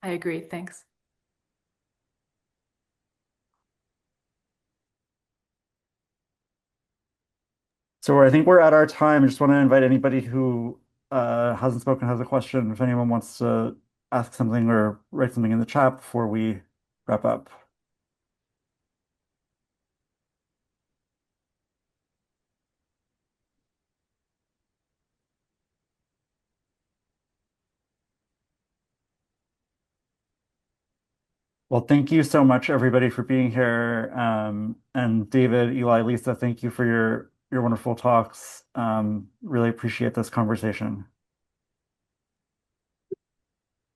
I agree. Thanks. So I think we're at our time. I just want to invite anybody who hasn't spoken, has a question, if anyone wants to ask something or write something in the chat before we wrap up. Well, thank you so much, everybody, for being here. And David, Eli, Lisa, thank you for your wonderful talks. Really appreciate this conversation.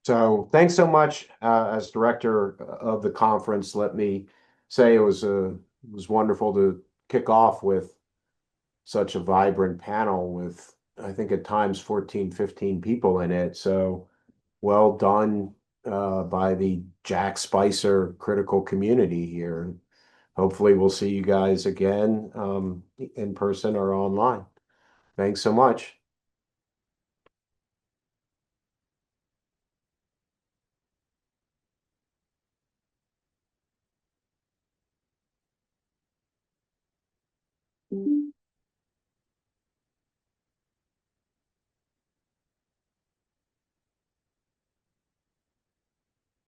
So thanks so much. As director of the conference, let me say it was wonderful to kick off with such a vibrant panel with, I think at times 14, 15 people in it. So well done by the Jack Spicer critical community here. Hopefully we'll see you guys again in person or online. Thanks so much. Mm-hmm.